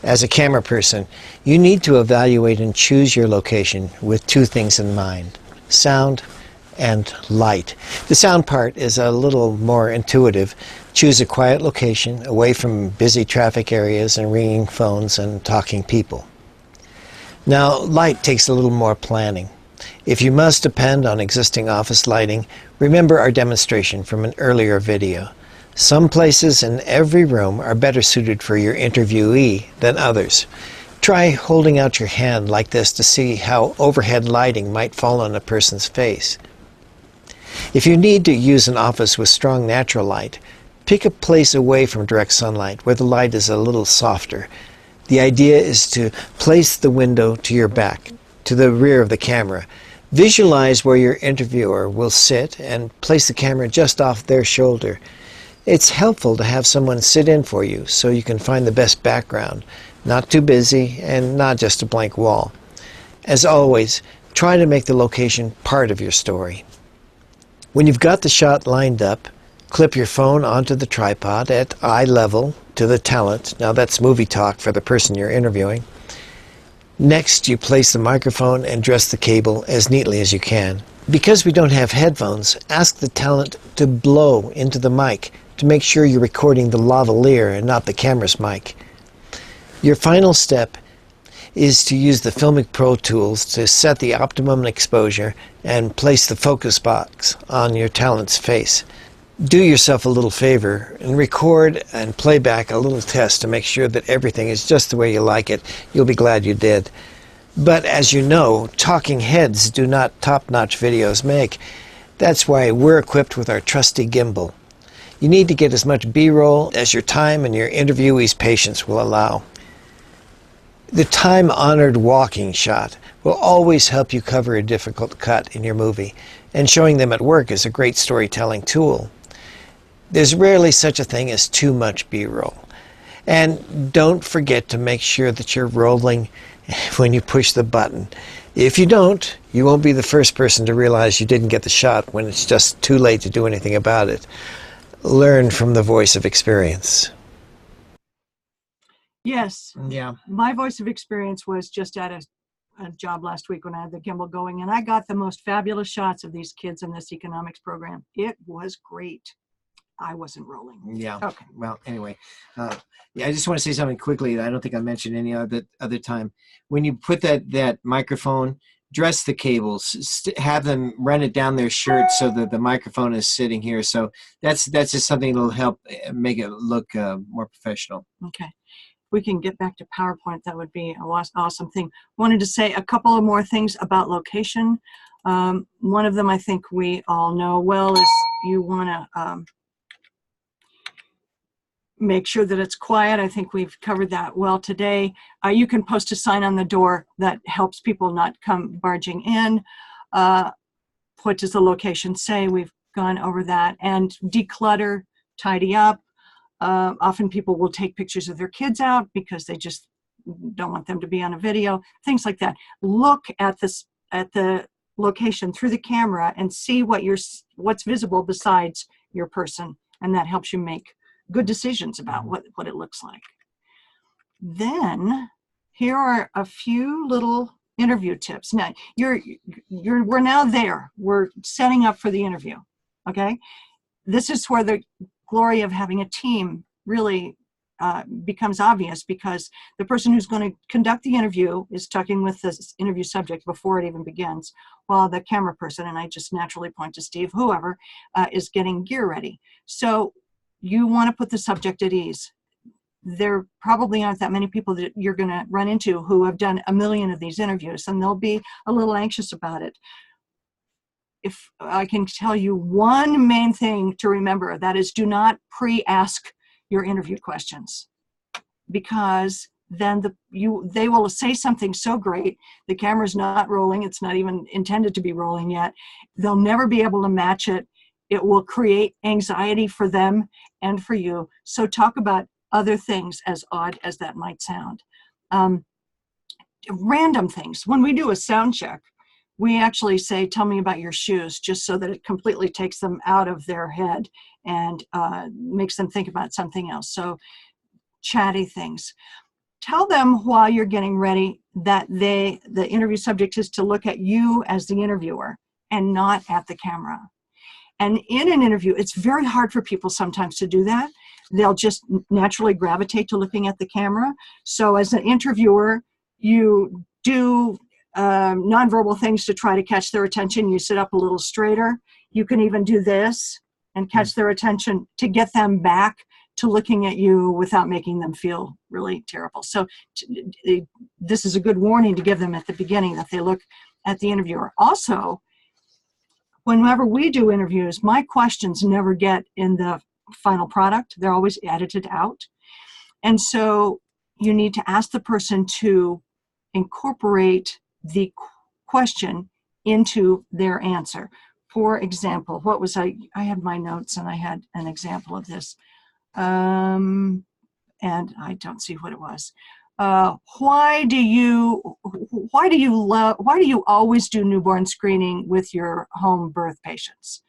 As a camera person, you need to evaluate and choose your location with 2 things in mind: sound and light. The sound part is a little more intuitive. Choose a quiet location away from busy traffic areas and ringing phones and talking people. Now, light takes a little more planning. If you must depend on existing office lighting, remember our demonstration from an earlier video. Some places in every room are better suited for your interviewee than others. Try holding out your hand like this to see how overhead lighting might fall on a person's face. If you need to use an office with strong natural light, pick a place away from direct sunlight where the light is a little softer. The idea is to place the window to your back, to the rear of the camera. Visualize where your interviewer will sit and place the camera just off their shoulder. It's helpful to have someone sit in for you so you can find the best background, not too busy and not just a blank wall. As always, try to make the location part of your story. When you've got the shot lined up, clip your phone onto the tripod at eye level to the talent. Now that's movie talk for the person you're interviewing. Next, you place the microphone and dress the cable as neatly as you can. Because we don't have headphones, ask the talent to blow into the mic to make sure you're recording the lavalier and not the camera's mic. Your final step is to use the Filmic Pro tools to set the optimum exposure and place the focus box on your talent's face. Do yourself a little favor and record and play back a little test to make sure that everything is just the way you like it. You'll be glad you did. But as you know, talking heads do not top-notch videos make. That's why we're equipped with our trusty gimbal. You need to get as much B-roll as your time and your interviewee's patience will allow. The time-honored walking shot will always help you cover a difficult cut in your movie, and showing them at work is a great storytelling tool. There's rarely such a thing as too much B-roll. And don't forget to make sure that you're rolling when you push the button. If you don't, you won't be the first person to realize you didn't get the shot when it's just too late to do anything about it. Learn from the voice of experience. Yes. Yeah. My voice of experience was just at a job last week when I had the gimbal going, and I got the most fabulous shots of these kids in this economics program. It was great. I wasn't rolling. Yeah. Okay. Well, anyway, yeah, I just want to say something quickly that I don't think I mentioned any other time. When you put that microphone, dress the cables, have them run it down their shirt so that the microphone is sitting here. So that's just something that'll help make it look more professional. Okay. If we can get back to PowerPoint, that would be an awesome thing. Wanted to say a couple of more things about location. One of them I think we all know well is you want to make sure that it's quiet. I think we've covered that well today. You can post a sign on the door that helps people not come barging in. What does the location say? We've gone over that. And declutter, tidy up. Often people will take pictures of their kids out because they just don't want them to be on a video, things like that. Look at the location through the camera and see what's visible besides your person, and that helps you make good decisions about what it looks like. Then here are a few little interview tips. Now we're now there. We're setting up for the interview. Okay, this is where the glory of having a team really becomes obvious, because the person who's going to conduct the interview is talking with the interview subject before it even begins, while the camera person, and I just naturally point to Steve, whoever, is getting gear ready. So you want to put the subject at ease. There probably aren't that many people that you're going to run into who have done a million of these interviews, and they'll be a little anxious about it. If I can tell you one main thing to remember, that is, do not pre-ask your interview questions, because then they will say something so great, the camera's not rolling, it's not even intended to be rolling yet, they'll never be able to match it. It will create anxiety for them and for you. So talk about other things, as odd as that might sound. Random things. When we do a sound check, we actually say, tell me about your shoes, just so that it completely takes them out of their head and makes them think about something else. So chatty things. Tell them while you're getting ready that the interview subject is to look at you as the interviewer and not at the camera. And in an interview, it's very hard for people sometimes to do that. They'll just naturally gravitate to looking at the camera. So as an interviewer, you do nonverbal things to try to catch their attention. You sit up a little straighter. You can even do this and catch their attention to get them back to looking at you without making them feel really terrible. So this is a good warning to give them at the beginning, that they look at the interviewer. Also, whenever we do interviews, my questions never get in the final product. They're always edited out. And so you need to ask the person to incorporate the question into their answer. For example, what was I had my notes and I had an example of this. And I don't see what it was. Why do you always do newborn screening with your home birth patients?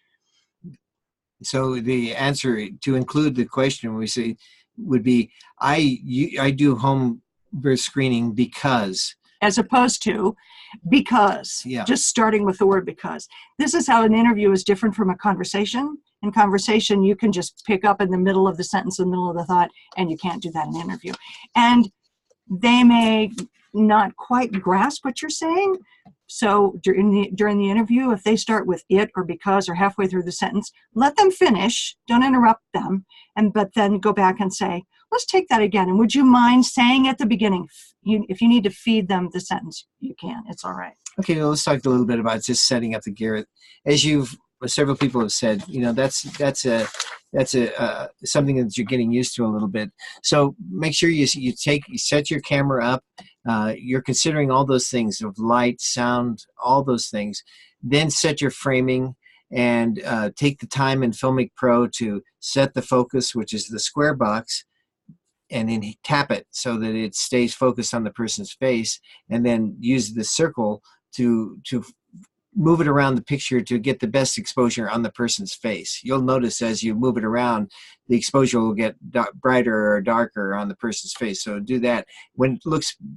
So the answer to include the question we say would be, I do home birth screening because, as opposed to because. Yeah. Just starting with the word because. This is how an interview is different from a conversation. In conversation, you can just pick up in the middle of the sentence, in the middle of the thought, and you can't do that in an interview. And they may not quite grasp what you're saying. So during the interview, if they start with it or because or halfway through the sentence, let them finish, don't interrupt them, but then go back and say, let's take that again. And would you mind saying at the beginning, if you need to feed them the sentence, you can, it's all right. Okay, well, let's talk a little bit about just setting up the gear. As several people have said, that's something that you're getting used to a little bit. So make sure you set your camera up. You're considering all those things of light, sound, all those things. Then set your framing and take the time in Filmic Pro to set the focus, which is the square box, and then tap it so that it stays focused on the person's face, and then use the circle to move it around the picture to get the best exposure on the person's face. You'll notice as you move it around, the exposure will get brighter or darker on the person's face. So do that. When it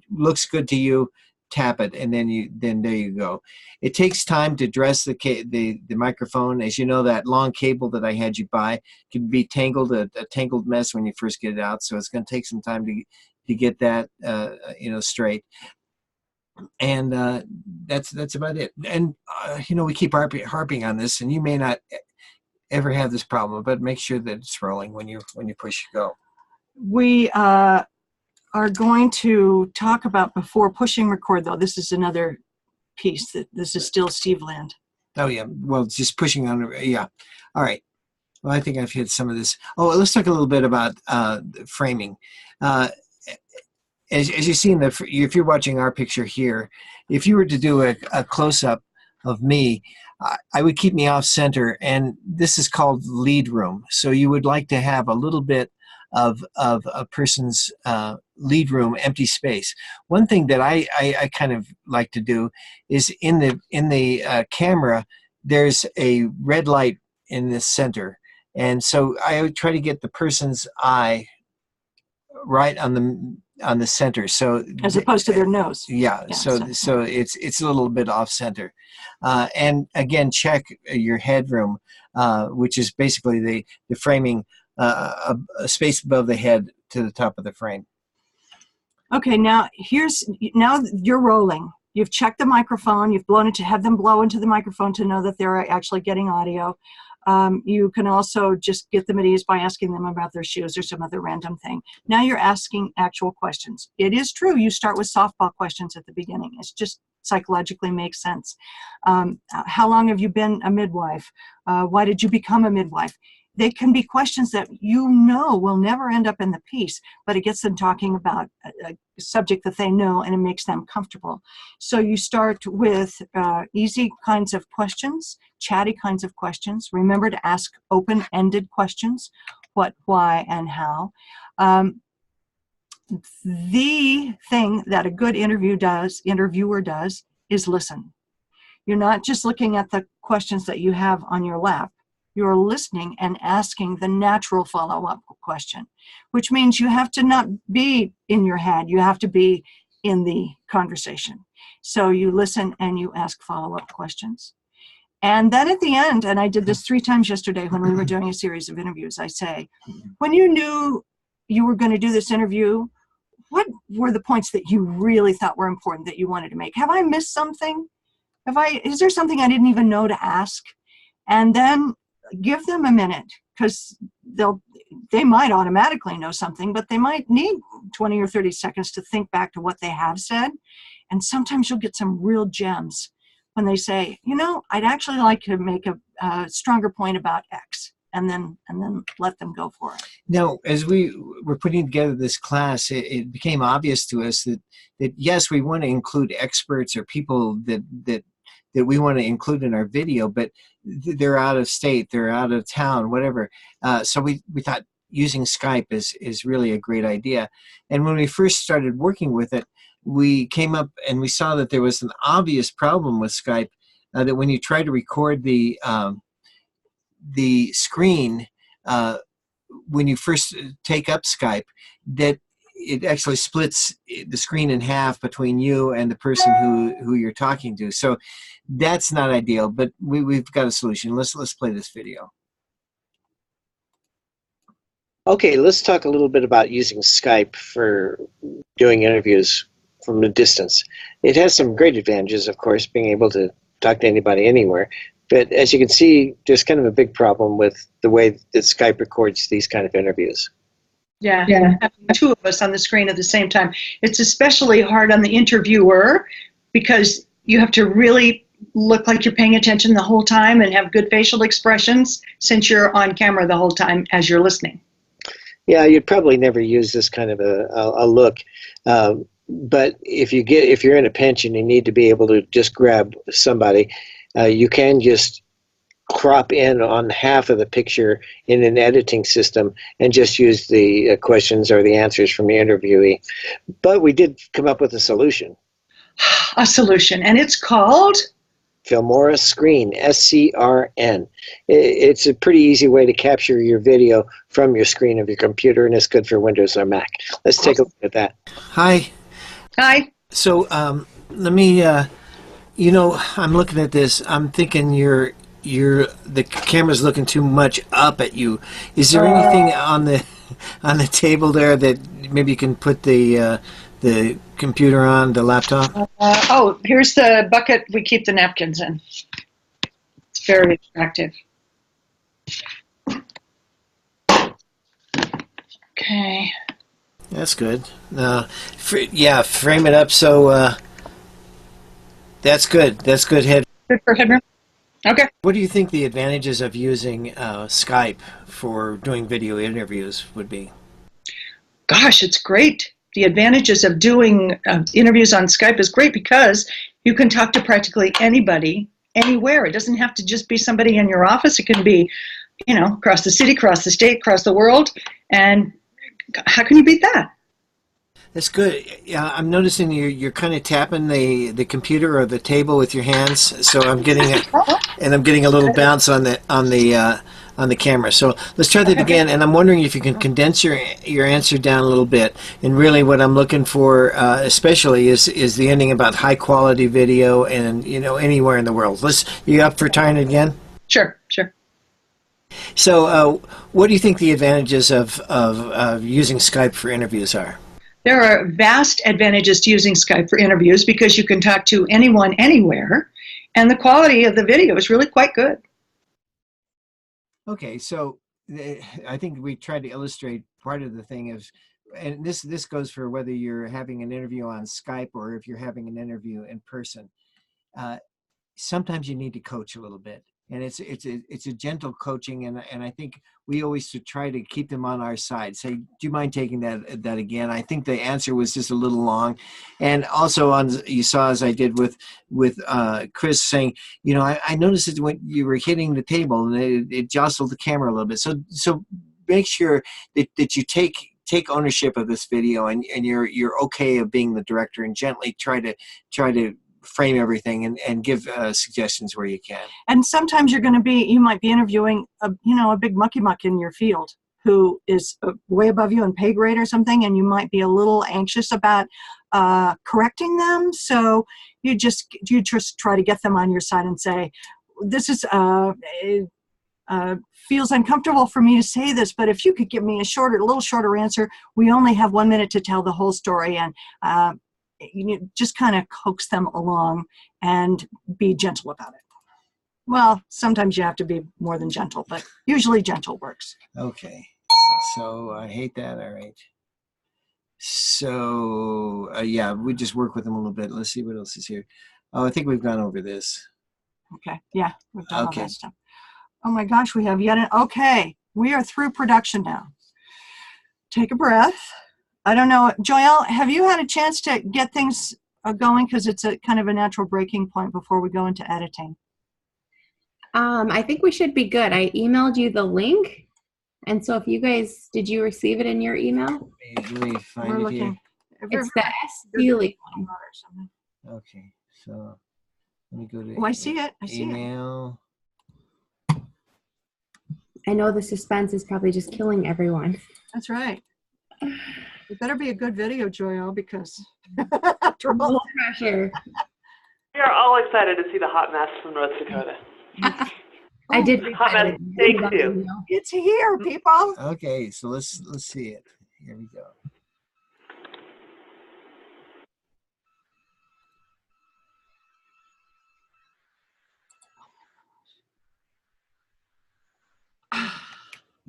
looks good to you, tap it, and then there you go. It takes time to dress the microphone. As you know, that long cable that I had you buy can be tangled, a tangled mess when you first get it out. So it's going to take some time to get that straight. And that's about it. And we keep harping on this, and you may not ever have this problem, but make sure that it's rolling when you push go. We are going to talk about, before pushing record, though, this is another piece this is still Steve Land. Oh yeah, well, just pushing on. Yeah, all right. Well, I think I've hit some of this. Oh, let's talk a little bit about framing. As you see if you're watching our picture here, if you were to do a close-up of me, I would keep me off center, and this is called lead room. So you would like to have a little bit of a person's lead room, empty space. One thing that I kind of like to do is in the camera, there's a red light in the center, and so I would try to get the person's eye right on the center, so as opposed to their nose. Yeah, so it's a little bit off center, and again, check your headroom, which is basically the framing, a space above the head to the top of the frame. Okay, now you're rolling. You've checked the microphone. You've blown it to have them blow into the microphone to know that they're actually getting audio. You can also just get them at ease by asking them about their shoes or some other random thing. Now you're asking actual questions. It is true, you start with softball questions at the beginning. It's just psychologically makes sense. How long have you been a midwife? Why did you become a midwife? They can be questions that will never end up in the piece, but it gets them talking about a subject that they know, and it makes them comfortable. So you start with easy kinds of questions, chatty kinds of questions. Remember to ask open-ended questions: what, why, and how. The thing that a good interviewer does is listen. You're not just looking at the questions that you have on your lap. You're listening and asking the natural follow-up question, which means you have to not be in your head. You have to be in the conversation. So you listen and you ask follow-up questions. And then at the end, and I did this 3 times yesterday when we were doing a series of interviews, I say, when you knew you were going to do this interview, what were the points that you really thought were important that you wanted to make? Have I missed something? Is there something I didn't even know to ask? And then give them a minute, because they might automatically know something, but they might need 20 or 30 seconds to think back to what they have said. And sometimes you'll get some real gems when they say, I'd actually like to make a stronger point about X, and then let them go for it. Now, as we were putting together this class, it became obvious to us that yes, we want to include experts or people that we want to include in our video, but they're out of state, they're out of town, whatever. So we thought using Skype is really a great idea. And when we first started working with it, we came up and we saw that there was an obvious problem with Skype, that when you try to record the screen, when you first take up Skype, that it actually splits the screen in half between you and the person who you're talking to. So that's not ideal, but we've got a solution. Let's play this video. Okay, let's talk a little bit about using Skype for doing interviews from a distance. It has some great advantages, of course, being able to talk to anybody anywhere. But as you can see, there's kind of a big problem with the way that Skype records these kind of interviews. Yeah. Having 2 of us on the screen at the same time. It's especially hard on the interviewer, because you have to really look like you're paying attention the whole time and have good facial expressions, since you're on camera the whole time as you're listening. Yeah, you'd probably never use this kind of a look. But if you're in a pinch and you need to be able to just grab somebody, you can just crop in on half of the picture in an editing system and just use the questions or the answers from the interviewee. But we did come up with a solution. A solution, and it's called? Filmora Screen, SCRN. It's a pretty easy way to capture your video from your screen of your computer, and it's good for Windows or Mac. Let's take a look at that. Hi. Hi. So let me, I'm looking at this. I'm thinking the camera's looking too much up at you. Is there anything on the table there that maybe you can put the computer on, the laptop? Here's the bucket we keep the napkins in. It's very attractive. Okay. That's good. Frame it up so that's good. That's good head. Good for headroom? Okay. What do you think the advantages of using Skype for doing video interviews would be? Gosh, it's great. The advantages of doing interviews on Skype is great because you can talk to practically anybody, anywhere. It doesn't have to just be somebody in your office. It can be, across the city, across the state, across the world. And how can you beat that? That's good. Yeah, I'm noticing you're kind of tapping the computer or the table with your hands. So I'm getting a little bounce on the camera. So let's try that again. And I'm wondering if you can condense your answer down a little bit. And really, what I'm looking for, especially, is the ending about high quality video and anywhere in the world. You up for trying it again? Sure. So, what do you think the advantages of using Skype for interviews are? There are vast advantages to using Skype for interviews because you can talk to anyone, anywhere, and the quality of the video is really quite good. Okay, so I think we tried to illustrate part of the thing is, and this goes for whether you're having an interview on Skype or if you're having an interview in person. Sometimes you need to coach a little bit, and it's a gentle coaching, and I think we always should try to keep them on our side. Say, do you mind taking that again? I think the answer was just a little long, and also you saw, as I did with Chris, saying, I noticed that when you were hitting the table and it jostled the camera a little bit. So make sure that you take ownership of this video and you're okay of being the director, and gently try to frame everything and give suggestions where you can. And sometimes you might be interviewing a big mucky muck in your field who is way above you in pay grade or something, and you might be a little anxious about correcting them. So you just try to get them on your side and say, this is feels uncomfortable for me to say this, but if you could give me a little shorter answer, we only have 1 minute to tell the whole story, and you just kind of coax them along and be gentle about it. Well, sometimes you have to be more than gentle, but usually gentle works. Okay, so I hate that. All right. So yeah, we just work with them a little bit. Let's see what else is here. Oh, I think we've gone over this. Okay, yeah, we've done all that stuff. Oh my gosh, we have okay, we are through production now. Take a breath. I don't know, Joelle, have you had a chance to get things going? Because it's a kind of a natural breaking point before we go into editing. I think we should be good. I emailed you the link. And so if you guys, did you receive it in your email? Let me find it here. It's the SC one. Okay, so let me go to I see it. I see email. I know the suspense is probably just killing everyone. That's right. It better be a good video, Joelle, because no pressure. We are all excited to see the hot mess from North Dakota. I did. Hot mess take two. It's here, people. Okay, so let's see it. Here we go.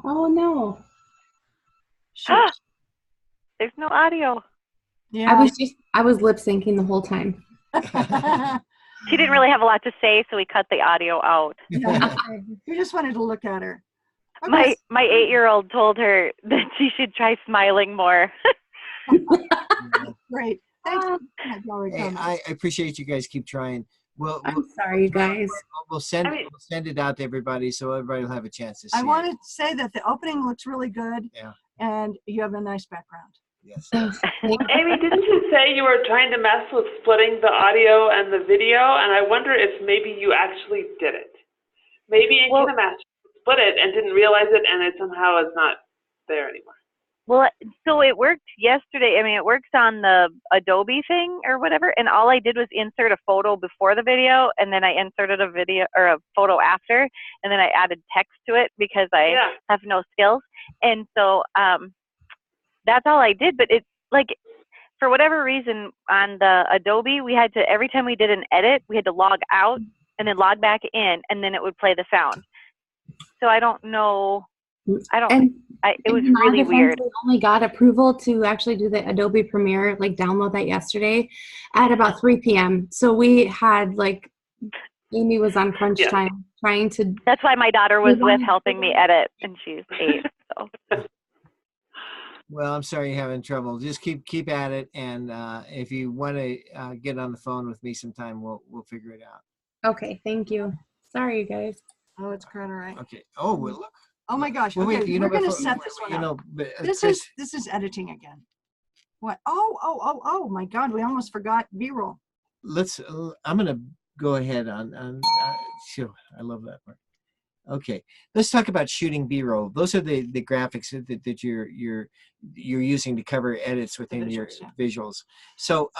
Oh no. There's no audio. Yeah. I was lip syncing the whole time. She didn't really have a lot to say, so we cut the audio out. Yeah. You just wanted to look at her. My 8-year-old told her that she should try smiling more. Great. Thank you. Hey, I appreciate you guys keep trying. I'm sorry, you guys. We'll send it out to everybody, so everybody will have a chance to see I wanted to say that the opening looks really good. Yeah. And you have a nice background. Yes. Amy, didn't you say you were trying to mess with splitting the audio and the video? And I wonder if maybe you actually did it. Maybe in KineMaster split it and didn't realize it, and it somehow is not there anymore. Well, so it worked yesterday. I mean, it works on the Adobe thing or whatever, and all I did was insert a photo before the video, and then I inserted a video or a photo after, and then I added text to it because I have no skills. And so that's all I did. But it's like, for whatever reason, on the Adobe, we had to, every time we did an edit, we had to log out and then log back in, and then it would play the sound. So I don't know. It was really weird. We only got approval to actually do the Adobe Premiere, like download that yesterday at about 3 p.m. So we had like Amy was on crunch time trying to. That's why my daughter was with helping me edit, and she's 8. So. Well, I'm sorry you're having trouble. Just keep at it, and if you want to get on the phone with me sometime, we'll figure it out. Okay, thank you. Sorry, you guys. Oh, it's kind of right. Okay. Oh, well, look. Oh my gosh. Well, Okay, wait, we're going to set this one up. But, this is editing again. What? Oh my God, we almost forgot B-roll. I'm going to go ahead on sure, I love that part. Okay, let's talk about shooting B-roll. Those are the graphics that you're using to cover edits within your visuals. So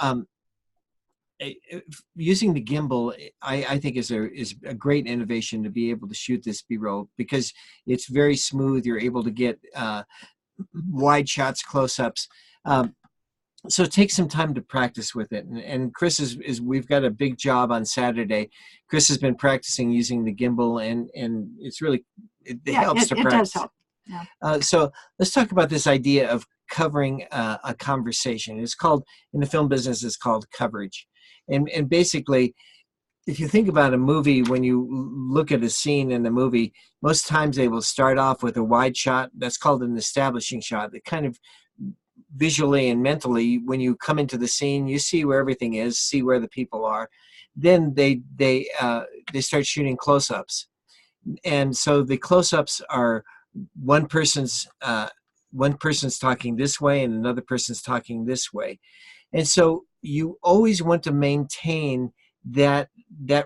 using the gimbal, I think is a great innovation to be able to shoot this B-roll because it's very smooth. You're able to get wide shots, close-ups. So take some time to practice with it. And Chris we've got a big job on Saturday. Chris has been practicing using the gimbal, and it's really, it helps to practice. It does help. Yeah. So let's talk about this idea of covering a conversation. It's called, in the film business, it's called coverage. And basically, if you think about a movie, when you look at a scene in the movie, most times they will start off with a wide shot. That's called an establishing shot. That kind of visually and mentally, when you come into the scene, you see where everything is, see where the people are. Then they start shooting close-ups, and so the close-ups are one person's talking this way and another person's talking this way, and so you always want to maintain that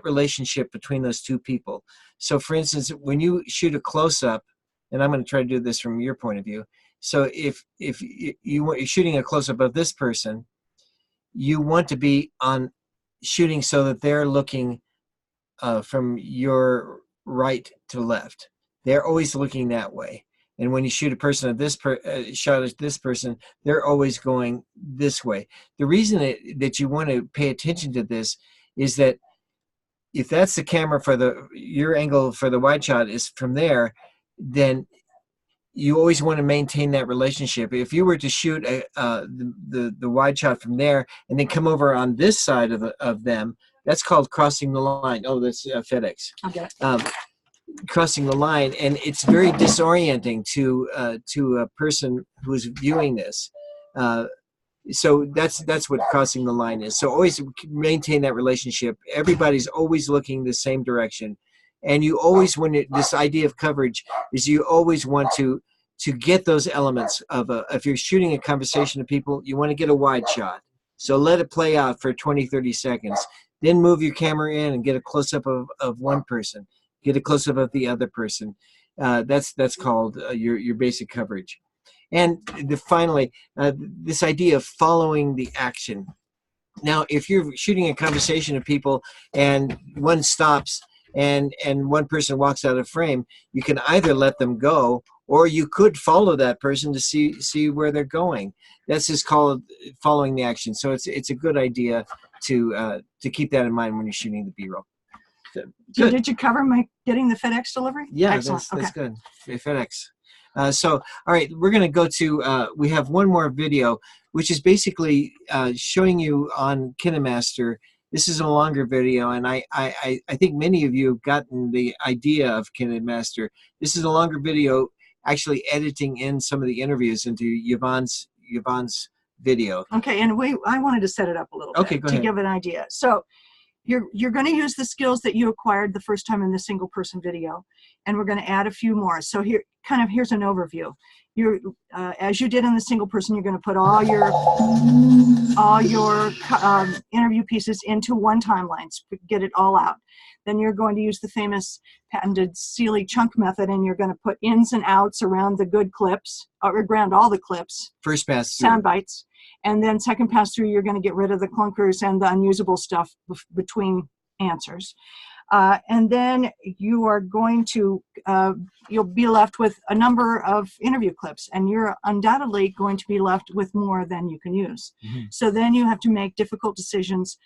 relationship between those two people. So, for instance, when you shoot a close-up, and I'm going to try to do this from your point of view. So if you're shooting a close-up of this person, you want to be shooting so that they're looking from your right to left. They're always looking that way. And when you shoot a person of this shot at this person, they're always going this way. The reason that you want to pay attention to this is that if that's the camera for your angle for the wide shot is from there, then you always want to maintain that relationship. If you were to shoot the wide shot from there and then come over on this side of them, that's called crossing the line. Oh, that's FedEx. Okay. Crossing the line, and it's very disorienting to a person who's viewing this. So that's what crossing the line is. So always maintain that relationship. Everybody's always looking the same direction. And you always, this idea of coverage is you always want to get those elements of if you're shooting a conversation of people, you want to get a wide shot. So let it play out for 20, 30 seconds. Then move your camera in and get a close-up of one person. Get a close-up of the other person. That's called your basic coverage. And finally, this idea of following the action. Now, if you're shooting a conversation of people and one stops, and one person walks out of frame, you can either let them go or you could follow that person to see where they're going. That's just called following the action. So it's a good idea to keep that in mind when you're shooting the B-roll. So did you cover getting the FedEx delivery? Yeah, excellent. That's good. FedEx. So, all right, we're going to go to, we have one more video, which is basically showing you on KineMaster. This is a longer video, and I think many of you have gotten the idea of KineMaster. This is a longer video, actually editing in some of the interviews into Yvonne's video. Okay, and I wanted to set it up a little bit to give an idea. So you're going to use the skills that you acquired the first time in the single person video, and we're going to add a few more. So here's an overview. As you did in the single person, you're going to put all your interview pieces into one timeline, get it all out. Then you're going to use the famous patented Seeley chunk method, and you're going to put ins and outs around the good clips, or around all the clips. First pass through. Sound bites. And then second pass through, you're going to get rid of the clunkers and the unusable stuff between answers. And then you are going to, you'll be left with a number of interview clips, and you're undoubtedly going to be left with more than you can use. Mm-hmm. So then you have to make difficult decisions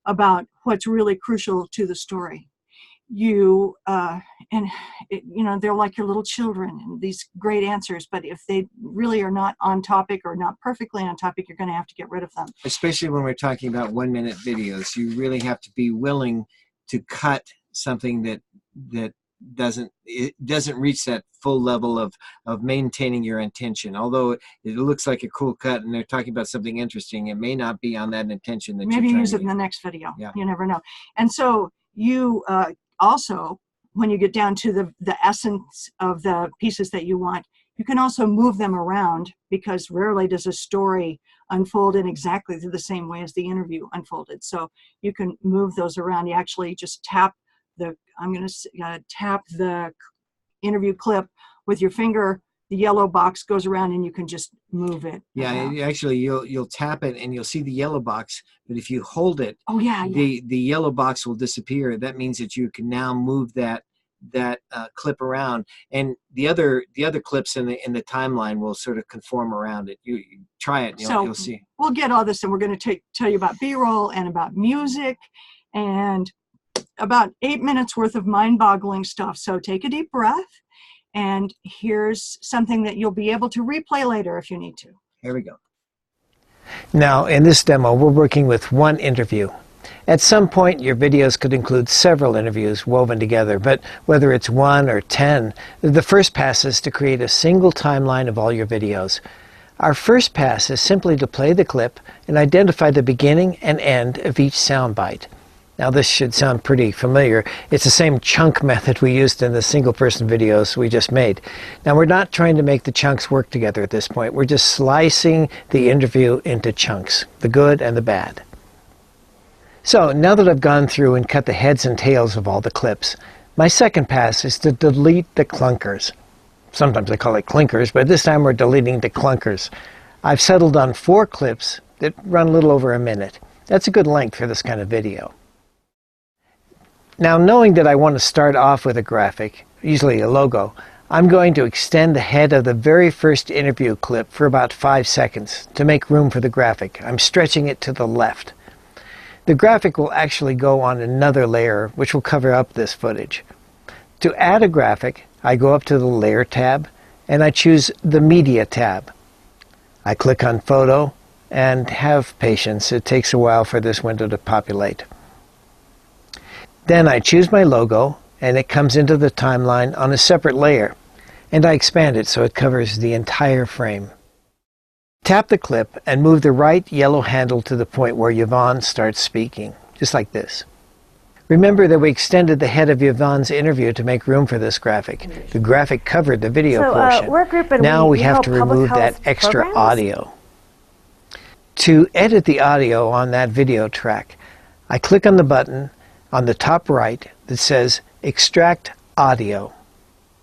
about what's really crucial to the story. They're like your little children, and these great answers, but if they really are not on topic or not perfectly on topic, you're going to have to get rid of them. Especially when we're talking about 1-minute videos, you really have to be willing to cut something that doesn't reach that full level of maintaining your intention. Although it looks like a cool cut and they're talking about something interesting, it may not be on that intention that maybe you're use it to in the next video. Yeah. You never know. And so you also, when you get down to the essence of the pieces that you want, you can also move them around, because rarely does a story unfold in exactly the same way as the interview unfolded. So you can move those around. You actually just tap I'm going to tap the interview clip with your finger. The yellow box goes around and you can just move it. Yeah, actually you'll tap it and you'll see the yellow box, but if you hold it, the yellow box will disappear. That means that you can now move that clip around, and the other clips in the timeline will sort of conform around it. You try it and you'll see. We'll get all this, and we're going to tell you about B-roll and about music and about 8 minutes worth of mind-boggling stuff. So take a deep breath, and here's something that you'll be able to replay later if you need to. Here we go. Now, in this demo, we're working with one interview. At some point, your videos could include several interviews woven together, but whether it's 1 or 10, the first pass is to create a single timeline of all your videos. Our first pass is simply to play the clip and identify the beginning and end of each soundbite. Now, this should sound pretty familiar. It's the same chunk method we used in the single-person videos we just made. Now, we're not trying to make the chunks work together at this point. We're just slicing the interview into chunks, the good and the bad. So, now that I've gone through and cut the heads and tails of all the clips, my second pass is to delete the clunkers. Sometimes I call it clinkers, but this time we're deleting the clunkers. I've settled on 4 clips that run a little over a minute. That's a good length for this kind of video. Now, knowing that I want to start off with a graphic, usually a logo, I'm going to extend the head of the very first interview clip for about 5 seconds to make room for the graphic. I'm stretching it to the left. The graphic will actually go on another layer, which will cover up this footage. To add a graphic, I go up to the Layer tab, and I choose the Media tab. I click on Photo, and have patience. It takes a while for this window to populate. Then I choose my logo, and it comes into the timeline on a separate layer, and I expand it so it covers the entire frame. Tap the clip and move the right yellow handle to the point where Yvonne starts speaking, just like this. Remember that we extended the head of Yvonne's interview to make room for this graphic. The graphic covered the video portion. We're a group and now we have help to remove that extra audio. To edit the audio on that video track, I click on the button on the top right that says Extract Audio.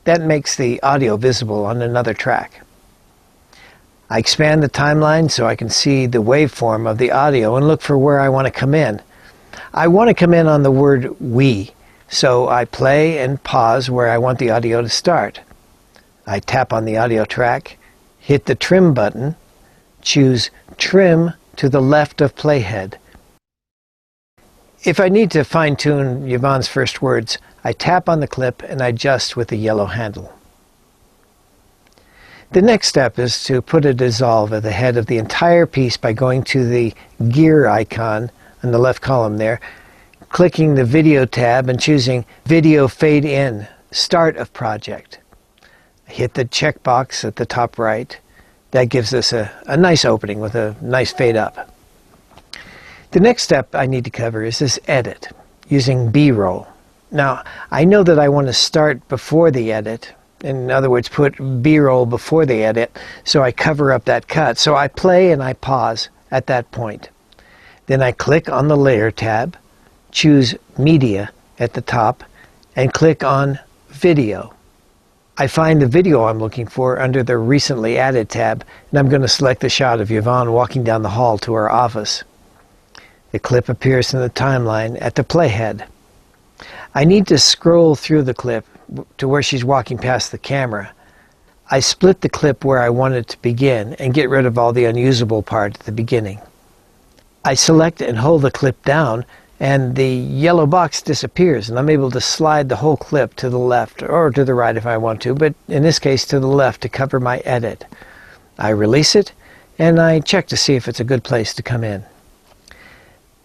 That makes the audio visible on another track. I expand the timeline so I can see the waveform of the audio and look for where I want to come in. I want to come in on the word we, so I play and pause where I want the audio to start. I tap on the audio track, hit the trim button, choose Trim to the left of playhead. If I need to fine-tune Yvonne's first words, I tap on the clip and adjust with the yellow handle. The next step is to put a dissolve at the head of the entire piece by going to the gear icon in the left column there, clicking the Video tab and choosing Video Fade In, Start of Project. Hit the checkbox at the top right. That gives us a nice opening with a nice fade up. The next step I need to cover is this edit, using B-roll. Now, I know that I want to start before the edit. In other words, put B-roll before the edit, so I cover up that cut. So I play and I pause at that point. Then I click on the Layer tab, choose Media at the top, and click on Video. I find the video I'm looking for under the Recently Added tab, and I'm going to select the shot of Yvonne walking down the hall to her office. The clip appears in the timeline at the playhead. I need to scroll through the clip to where she's walking past the camera. I split the clip where I want it to begin and get rid of all the unusable part at the beginning. I select and hold the clip down, and the yellow box disappears, and I'm able to slide the whole clip to the left or to the right if I want to, but in this case to the left to cover my edit. I release it, and I check to see if it's a good place to come in.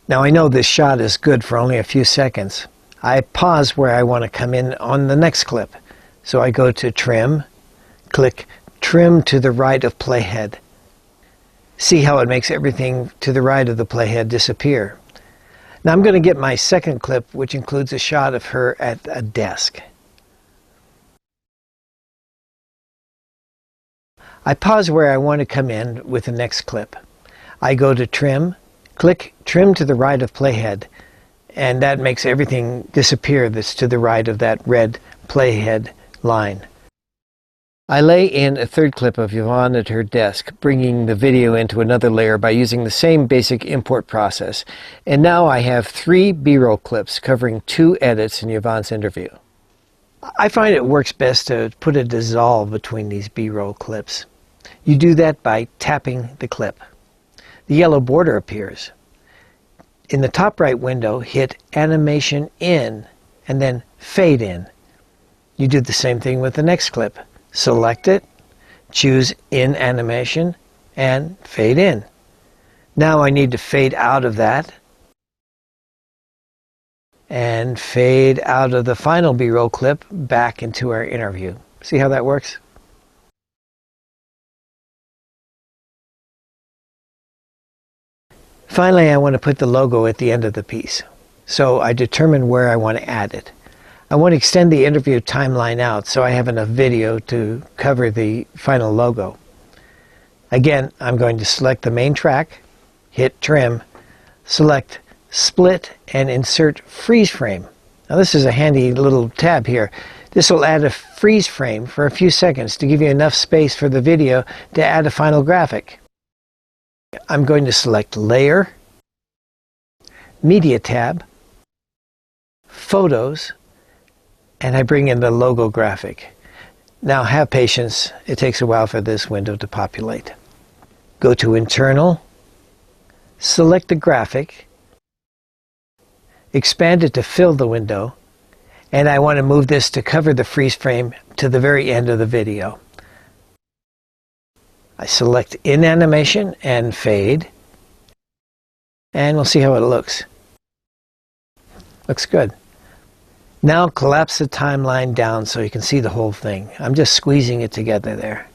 Now I know this shot is good for only a few seconds. I pause where I want to come in on the next clip. So I go to Trim, click Trim to the right of Playhead. See how it makes everything to the right of the playhead disappear. Now I'm going to get my second clip, which includes a shot of her at a desk. I pause where I want to come in with the next clip. I go to Trim, click Trim to the right of Playhead, and that makes everything disappear that's to the right of that red Playhead line. I lay in a third clip of Yvonne at her desk, bringing the video into another layer by using the same basic import process. And now I have 3 B-roll clips covering 2 edits in Yvonne's interview. I find it works best to put a dissolve between these B-roll clips. You do that by tapping the clip. The yellow border appears. In the top right window, hit Animation In and then Fade In. You do the same thing with the next clip. Select it, choose In Animation, and Fade In. Now I need to fade out of that and fade out of the final B-roll clip back into our interview. See how that works? Finally, I want to put the logo at the end of the piece. So I determine where I want to add it. I want to extend the interview timeline out so I have enough video to cover the final logo. Again, I'm going to select the main track, hit Trim, select Split, and insert Freeze Frame. Now this is a handy little tab here. This will add a freeze frame for a few seconds to give you enough space for the video to add a final graphic. I'm going to select Layer, Media tab, Photos, and I bring in the logo graphic. Now have patience, it takes a while for this window to populate. Go to Internal, select the graphic, expand it to fill the window, and I want to move this to cover the freeze frame to the very end of the video. I select In Animation and Fade, and we'll see how it looks. Looks good. Now collapse the timeline down so you can see the whole thing. I'm just squeezing it together there.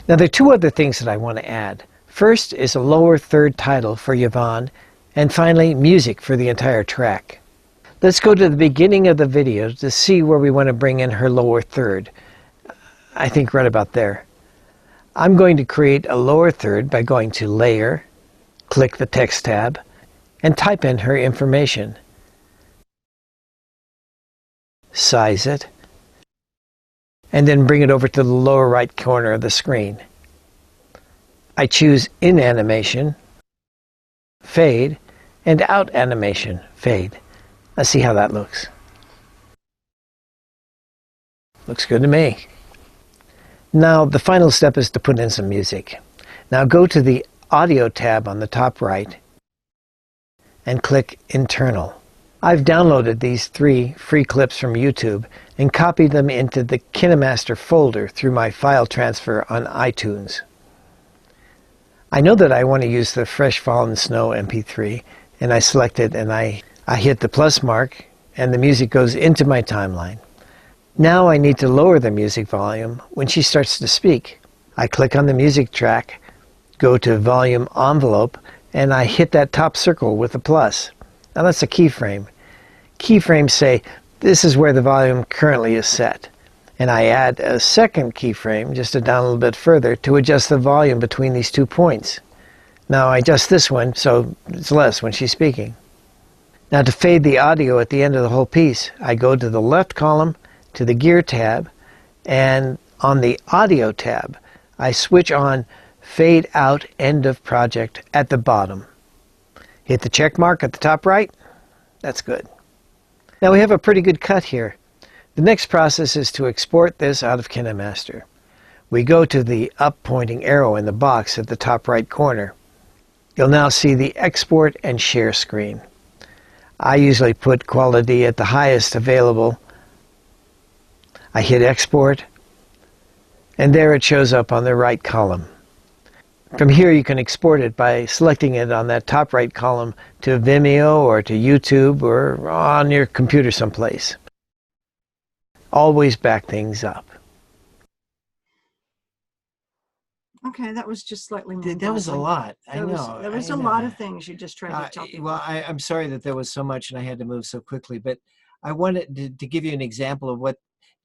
Now there are 2 other things that I want to add. First is a lower third title for Yvonne, and finally music for the entire track. Let's go to the beginning of the video to see where we want to bring in her lower third. I think right about there. I'm going to create a lower third by going to Layer, click the Text tab, and type in her information. Size it, and then bring it over to the lower right corner of the screen. I choose In Animation, Fade, and Out Animation, Fade. Let's see how that looks. Looks good to me. Now the final step is to put in some music. Now go to the Audio tab on the top right and click Internal. I've downloaded these 3 free clips from YouTube and copied them into the KineMaster folder through my file transfer on iTunes. I know that I want to use the Fresh Fallen Snow MP3, and I select it and I hit the plus mark and the music goes into my timeline. Now I need to lower the music volume when she starts to speak. I click on the music track, go to Volume Envelope, and I hit that top circle with a plus. Now that's a keyframe. Keyframes say this is where the volume currently is set. And I add a second keyframe just to down a little bit further to adjust the volume between these 2 points. Now I adjust this one so it's less when she's speaking. Now to fade the audio at the end of the whole piece, I go to the left column to the Gear tab, and on the Audio tab, I switch on Fade Out End of Project at the bottom. Hit the check mark at the top right. That's good. Now we have a pretty good cut here. The next process is to export this out of KineMaster. We go to the up pointing arrow in the box at the top right corner. You'll now see the Export and Share screen. I usually put quality at the highest available. I hit Export, and there it shows up on the right column. From here, you can export it by selecting it on that top right column to Vimeo or to YouTube or on your computer someplace. Always back things up. Okay, that was just slightly more. That was a lot. I know. There was a lot of things you just tried to tell people. Well, I'm sorry that there was so much and I had to move so quickly, but I wanted to give you an example of what,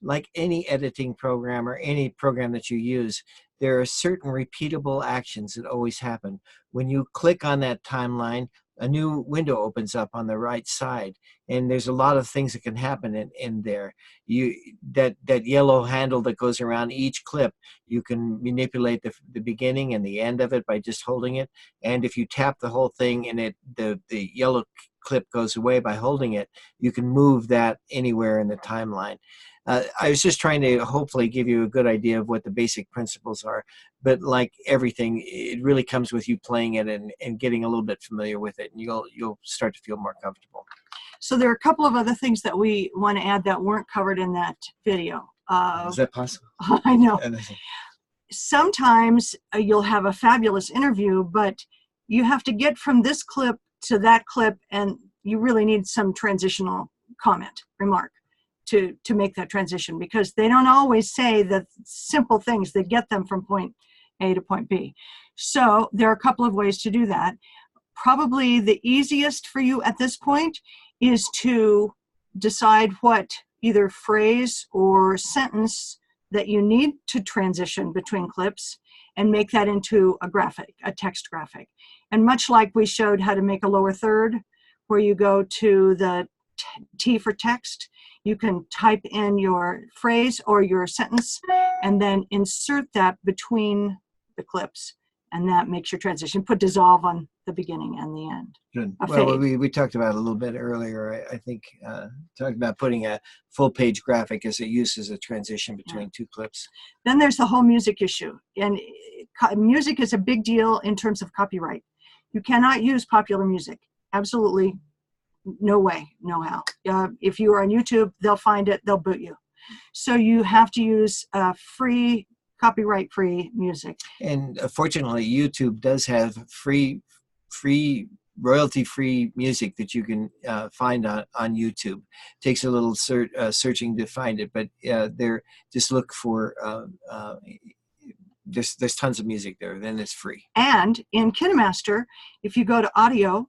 like any editing program or any program that you use, there are certain repeatable actions that always happen. When you click on that timeline, a new window opens up on the right side, and there's a lot of things that can happen in there. That yellow handle that goes around each clip, you can manipulate the beginning and the end of it by just holding it. And if you tap the whole thing and the yellow clip goes away by holding it, you can move that anywhere in the timeline. I was just trying to hopefully give you a good idea of what the basic principles are, but like everything, it really comes with you playing it and getting a little bit familiar with it, and you'll start to feel more comfortable. So there are a couple of other things that we want to add that weren't covered in that video. Is that possible? I know. Sometimes you'll have a fabulous interview, but you have to get from this clip to that clip, and you really need some transitional comment, remark, to make that transition, because they don't always say the simple things that get them from point A to point B. So there are a couple of ways to do that. Probably the easiest for you at this point is to decide what either phrase or sentence that you need to transition between clips and make that into a graphic, a text graphic. And much like we showed how to make a lower third, where you go to the T for text, you can type in your phrase or your sentence and then insert that between the clips, and that makes your transition. Put dissolve on the beginning and the end. Good. Well, we talked about it a little bit earlier. I think talked about putting a full page graphic as a use as a transition between two clips. Then there's the whole music issue, and music is a big deal in terms of copyright. You cannot use popular music. Absolutely. No way, no how. If you are on YouTube, they'll find it, they'll boot you. So you have to use free, copyright-free music. And fortunately, YouTube does have free, royalty-free music that you can find on YouTube. It takes a little searching to find it, but just look for. There's tons of music there. Then it's free. And in KineMaster, if you go to audio,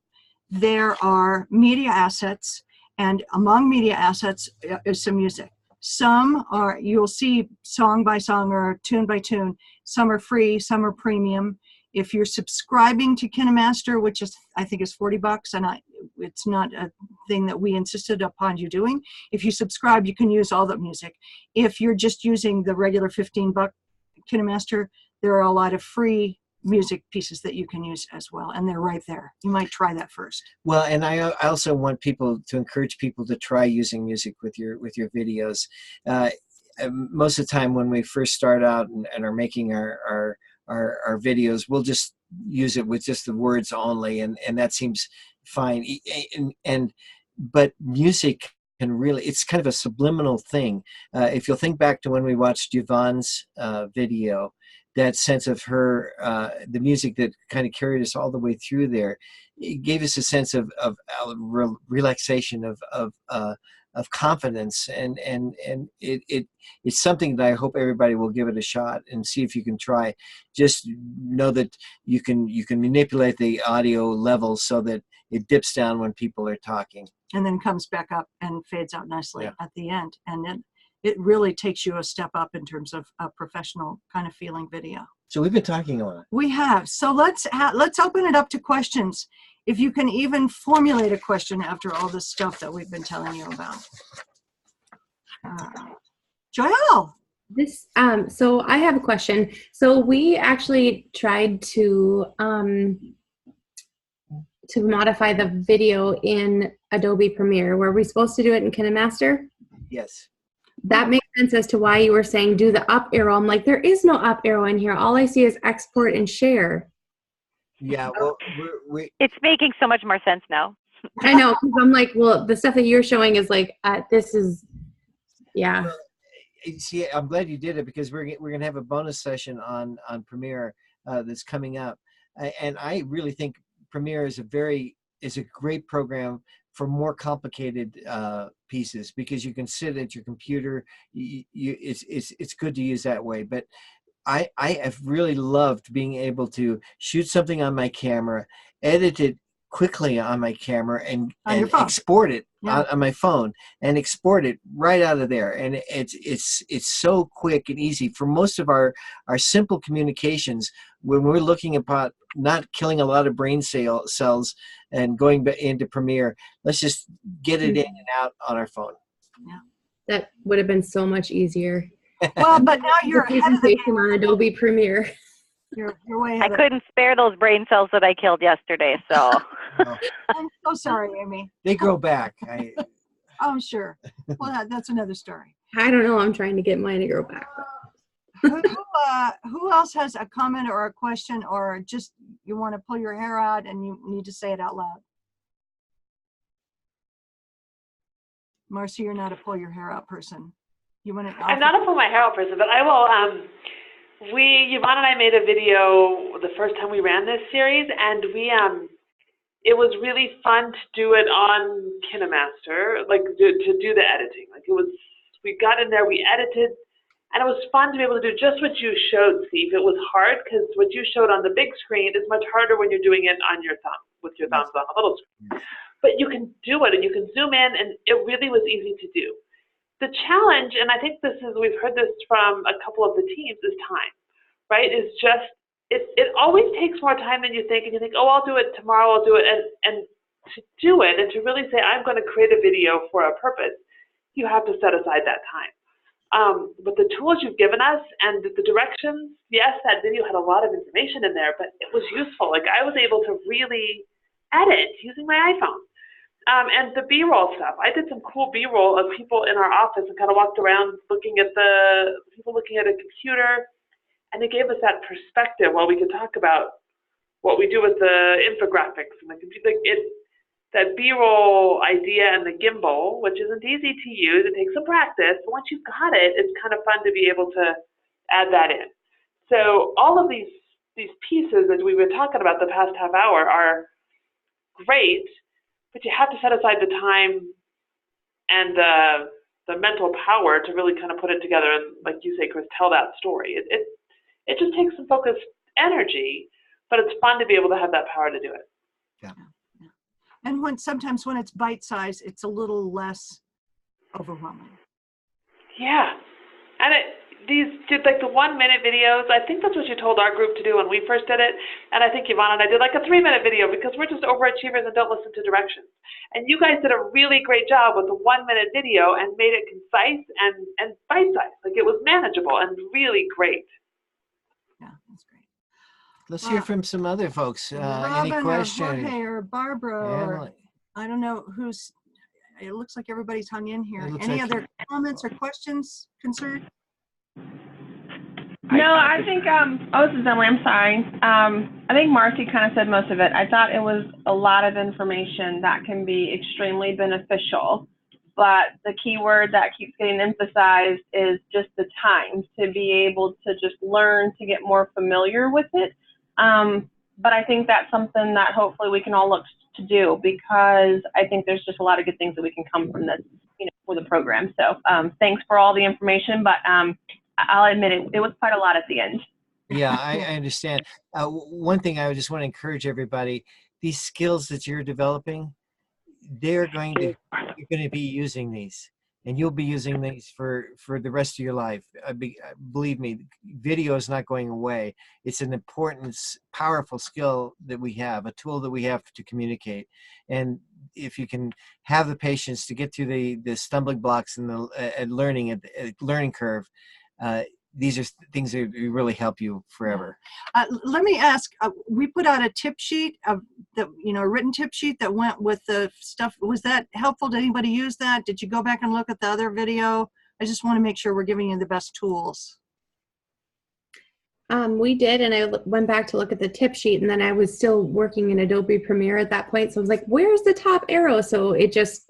there are media assets, and among media assets is some music. Some are, you'll see song by song or tune by tune. Some are free, some are premium. If you're subscribing to KineMaster, which is, I think is $40, and it's not a thing that we insisted upon you doing. If you subscribe, you can use all the music. If you're just using the regular $15 KineMaster, there are a lot of free music pieces that you can use as well, and they're right there. You might try that first. Well, and I also want people to encourage people to try using music with your videos. Most of the time when we first start out and are making our videos, we'll just use it with just the words only, and that seems fine. But music can really, it's kind of a subliminal thing. If you'll think back to when we watched Yvonne's video, that sense of her, the music that kind of carried us all the way through there, it gave us a sense of relaxation, of confidence, and it's something that I hope everybody will give it a shot and see if you can try. Just know that you can manipulate the audio levels so that it dips down when people are talking, and then comes back up and fades out nicely at the end, and then it really takes you a step up in terms of a professional kind of feeling video. So we've been talking a lot. We have. So let's open it up to questions. If you can even formulate a question after all this stuff that we've been telling you about. Joelle. So I have a question. So we actually tried to modify the video in Adobe Premiere. Were we supposed to do it in KineMaster? Yes. That makes sense as to why you were saying do the up arrow. I'm like, there is no up arrow in here. All I see is export and share. Yeah, well, it's making so much more sense now. I know, because I'm like, well, the stuff that you're showing is like, this is, yeah. See, I'm glad you did it, because we're gonna have a bonus session on Premiere that's coming up. And I really think Premiere is a great program for more complicated pieces, because you can sit at your computer. It's good to use that way. But I have really loved being able to shoot something on my camera, edit it quickly on my camera, and export it on my phone, and export it right out of there. And it's so quick and easy for most of our simple communications. When we're looking about not killing a lot of brain cells and going into Premiere, let's just get it in and out on our phone. Yeah, that would have been so much easier. Well, but now you're ahead of the game on Adobe Premiere. You're way ahead. I couldn't spare those brain cells that I killed yesterday, so. I'm so sorry, Amy. They grow back. Oh, sure. Well, that's another story. I don't know. I'm trying to get mine to grow back. Who else has a comment or a question, or just you want to pull your hair out and you need to say it out loud? Marcy, you're not a pull your hair out person. You want to? I'm not a pull my hair out person, but I will. Yvonne and I made a video the first time we ran this series, and it was really fun to do it on KineMaster, like to do the editing. Like we got in there, we edited, and it was fun to be able to do just what you showed, Steve. It was hard because what you showed on the big screen is much harder when you're doing it on your thumb, with your thumbs on the little screen. But you can do it, and you can zoom in, and it really was easy to do. The challenge, and I think we've heard this from a couple of the teams, is time, right? It's just, it always takes more time than you think, and you think, oh, I'll do it tomorrow, I'll do it, and to do it, and to really say, I'm going to create a video for a purpose, you have to set aside that time. But the tools you've given us and the directions, yes, that video had a lot of information in there, but it was useful. Like, I was able to really edit using my iPhone. And the B-roll stuff. I did some cool B-roll of people in our office and kind of walked around looking at people looking at a computer, and it gave us that perspective while we could talk about what we do with the infographics and the computer. That B-roll idea and the gimbal, which isn't easy to use, it takes some practice, but once you've got it, it's kind of fun to be able to add that in. So all of these pieces that we've been talking about the past half hour are great, but you have to set aside the time and the mental power to really kind of put it together and, like you say, Chris, tell that story. It just takes some focused energy, but it's fun to be able to have that power to do it. Yeah. And sometimes when it's bite-sized, it's a little less overwhelming. Yeah. And like the 1-minute videos, I think that's what you told our group to do when we first did it. And I think Yvonne and I did like a 3-minute video because we're just overachievers and don't listen to directions. And you guys did a really great job with the 1-minute video and made it concise and bite-sized. Like, it was manageable and really great. Yeah, that's great. Let's hear from some other folks. Any questions? Or Jorge or Barbara, or I don't know who's. It looks like everybody's hung in here. Any other comments or questions, concerns? No, I think, this is Emily, I'm sorry. I think Marcy kind of said most of it. I thought it was a lot of information that can be extremely beneficial, but the key word that keeps getting emphasized is just the time to be able to just learn to get more familiar with it. But I think that's something that hopefully we can all look to do, because I think there's just a lot of good things that we can come from this, for the program. So thanks for all the information, but I'll admit it was quite a lot at the end. Yeah, I understand. One thing I just want to encourage everybody, these skills that you're developing, you're going to be using these, and you'll be using these for the rest of your life. Believe me, video is not going away. It's an important, powerful skill that we have, a tool that we have to communicate. And if you can have the patience to get through the stumbling blocks and the learning curve, these are things that really help you forever. Let me ask, we put out a tip sheet a written tip sheet that went with the stuff. Was that helpful? Did anybody use that? Did you go back and look at the other video? I just want to make sure we're giving you the best tools. We did, and I went back to look at the tip sheet, and then I was still working in Adobe Premiere at that point. So I was like, where's the top arrow? So it just,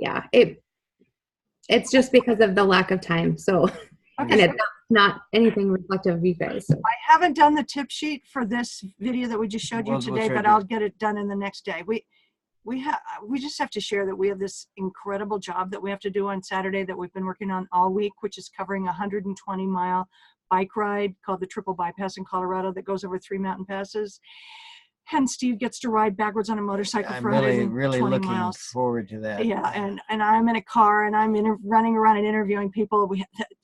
it's just because of the lack of time. So, and not anything reflective of you guys. So. I haven't done the tip sheet for this video that we just showed you today, but I'll get it done in the next day. We just have to share that we have this incredible job that we have to do on Saturday that we've been working on all week, which is covering a 120-mile bike ride called the Triple Bypass in Colorado that goes over 3 mountain passes. And Steve gets to ride backwards on a motorcycle for 120 really looking miles. forward to that. Yeah, and I'm in a car and I'm running around and interviewing people.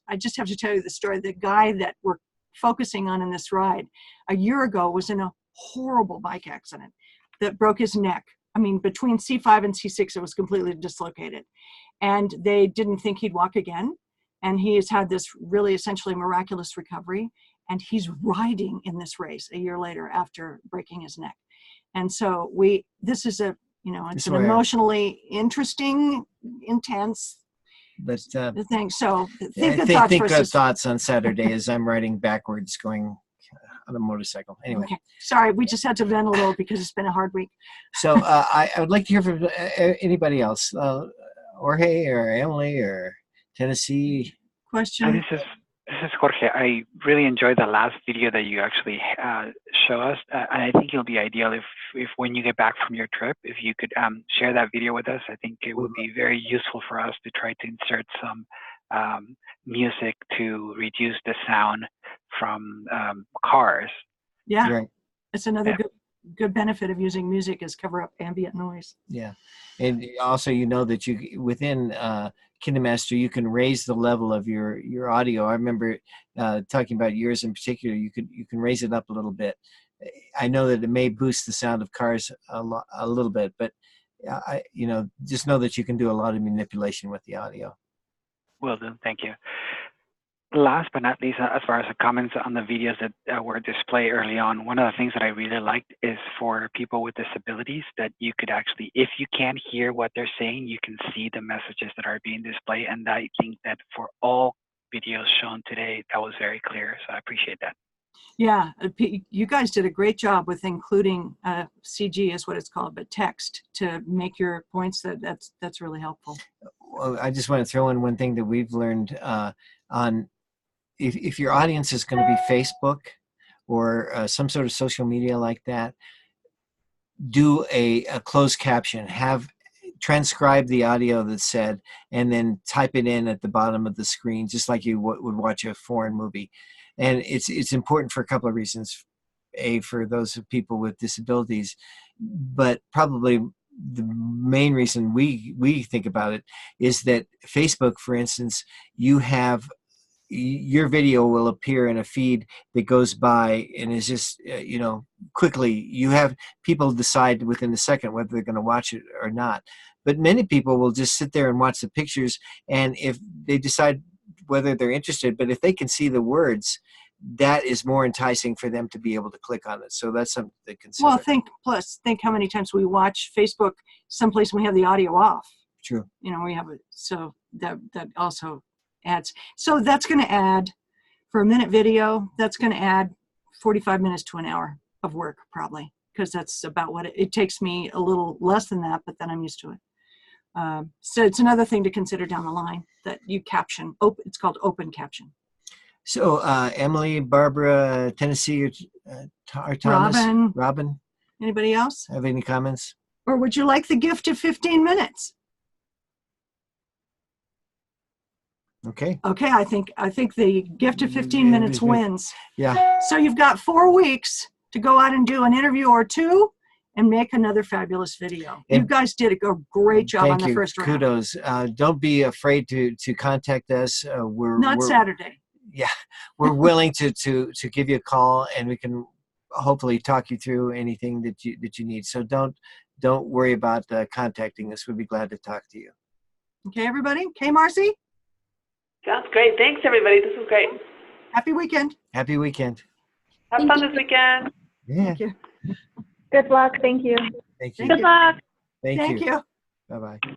I just have to tell you the story. The guy that we're focusing on in this ride a year ago was in a horrible bike accident that broke his neck. I mean, between C5 and C6, it was completely dislocated. And they didn't think he'd walk again. And he has had this really essentially miraculous recovery. And he's riding in this race a year later after breaking his neck. And so this is it's an emotionally interesting, intense thing. So think good thoughts on Saturday as I'm riding backwards going on a motorcycle. Anyway. Okay. Sorry, we just had to vent a little because it's been a hard week. So I would like to hear from anybody else. Jorge or Emily or Tennessee. Question. This is Jorge. I really enjoyed the last video that you actually show us, and I think it'll be ideal if when you get back from your trip, if you could share that video with us. I think it would be very useful for us to try to insert some music to reduce the sound from cars. Yeah, right. It's another good benefit of using music is cover up ambient noise. Yeah, and also that you within KineMaster you can raise the level of your audio. I remember talking about yours in particular. You can raise it up a little bit. I know that it may boost the sound of cars a little bit, but just know that you can do a lot of manipulation with the audio. Will do. Thank you. Last but not least, as far as the comments on the videos that were displayed early on, one of the things that I really liked is for people with disabilities that you could actually, if you can't hear what they're saying, you can see the messages that are being displayed. And I think that for all videos shown today, that was very clear. So I appreciate that. Yeah, you guys did a great job with including CG is what it's called, but text to make your points. That's really helpful. Well, I just want to throw in one thing that we've learned on if your audience is going to be Facebook or some sort of social media like that, do a closed caption. Transcribe the audio that's said and then type it in at the bottom of the screen, just like you would watch a foreign movie. And it's important for a couple of reasons. For those people with disabilities, but probably the main reason we think about it is that Facebook, for instance, your video will appear in a feed that goes by and is just, quickly, you have people decide within a second whether they're going to watch it or not. But many people will just sit there and watch the pictures, and if they decide whether they're interested, but if they can see the words, that is more enticing for them to be able to click on it. So that's something to consider. Well, think how many times we watch Facebook someplace and we have the audio off. True. We have it. So that also adds. So that's going to add, for a minute video, that's going to add 45 minutes to an hour of work probably, because that's about what it takes me a little less than that, but then I'm used to it. So it's another thing to consider down the line that you caption. It's called open caption. So Emily, Barbara, Tennessee, or Thomas? Robin. Anybody else? Have any comments? Or would you like the gift of 15 minutes? Okay. Okay, I think the gift of 15 minutes wins. Yeah. So you've got 4 weeks to go out and do an interview or 2 and make another fabulous video. And you guys did a great job on the first round. Kudos. Don't be afraid to contact us. We're Saturday. Yeah, we're willing to give you a call, and we can hopefully talk you through anything that you need. So don't worry about contacting us. We'd be glad to talk to you. Okay, everybody. Okay, Marcy? Sounds great. Thanks, everybody. This was great. Happy weekend. Happy weekend. Have fun this weekend. Yeah. Thank you. Good luck. Thank you. Thank you. Good luck. Thank you. you. Bye-bye.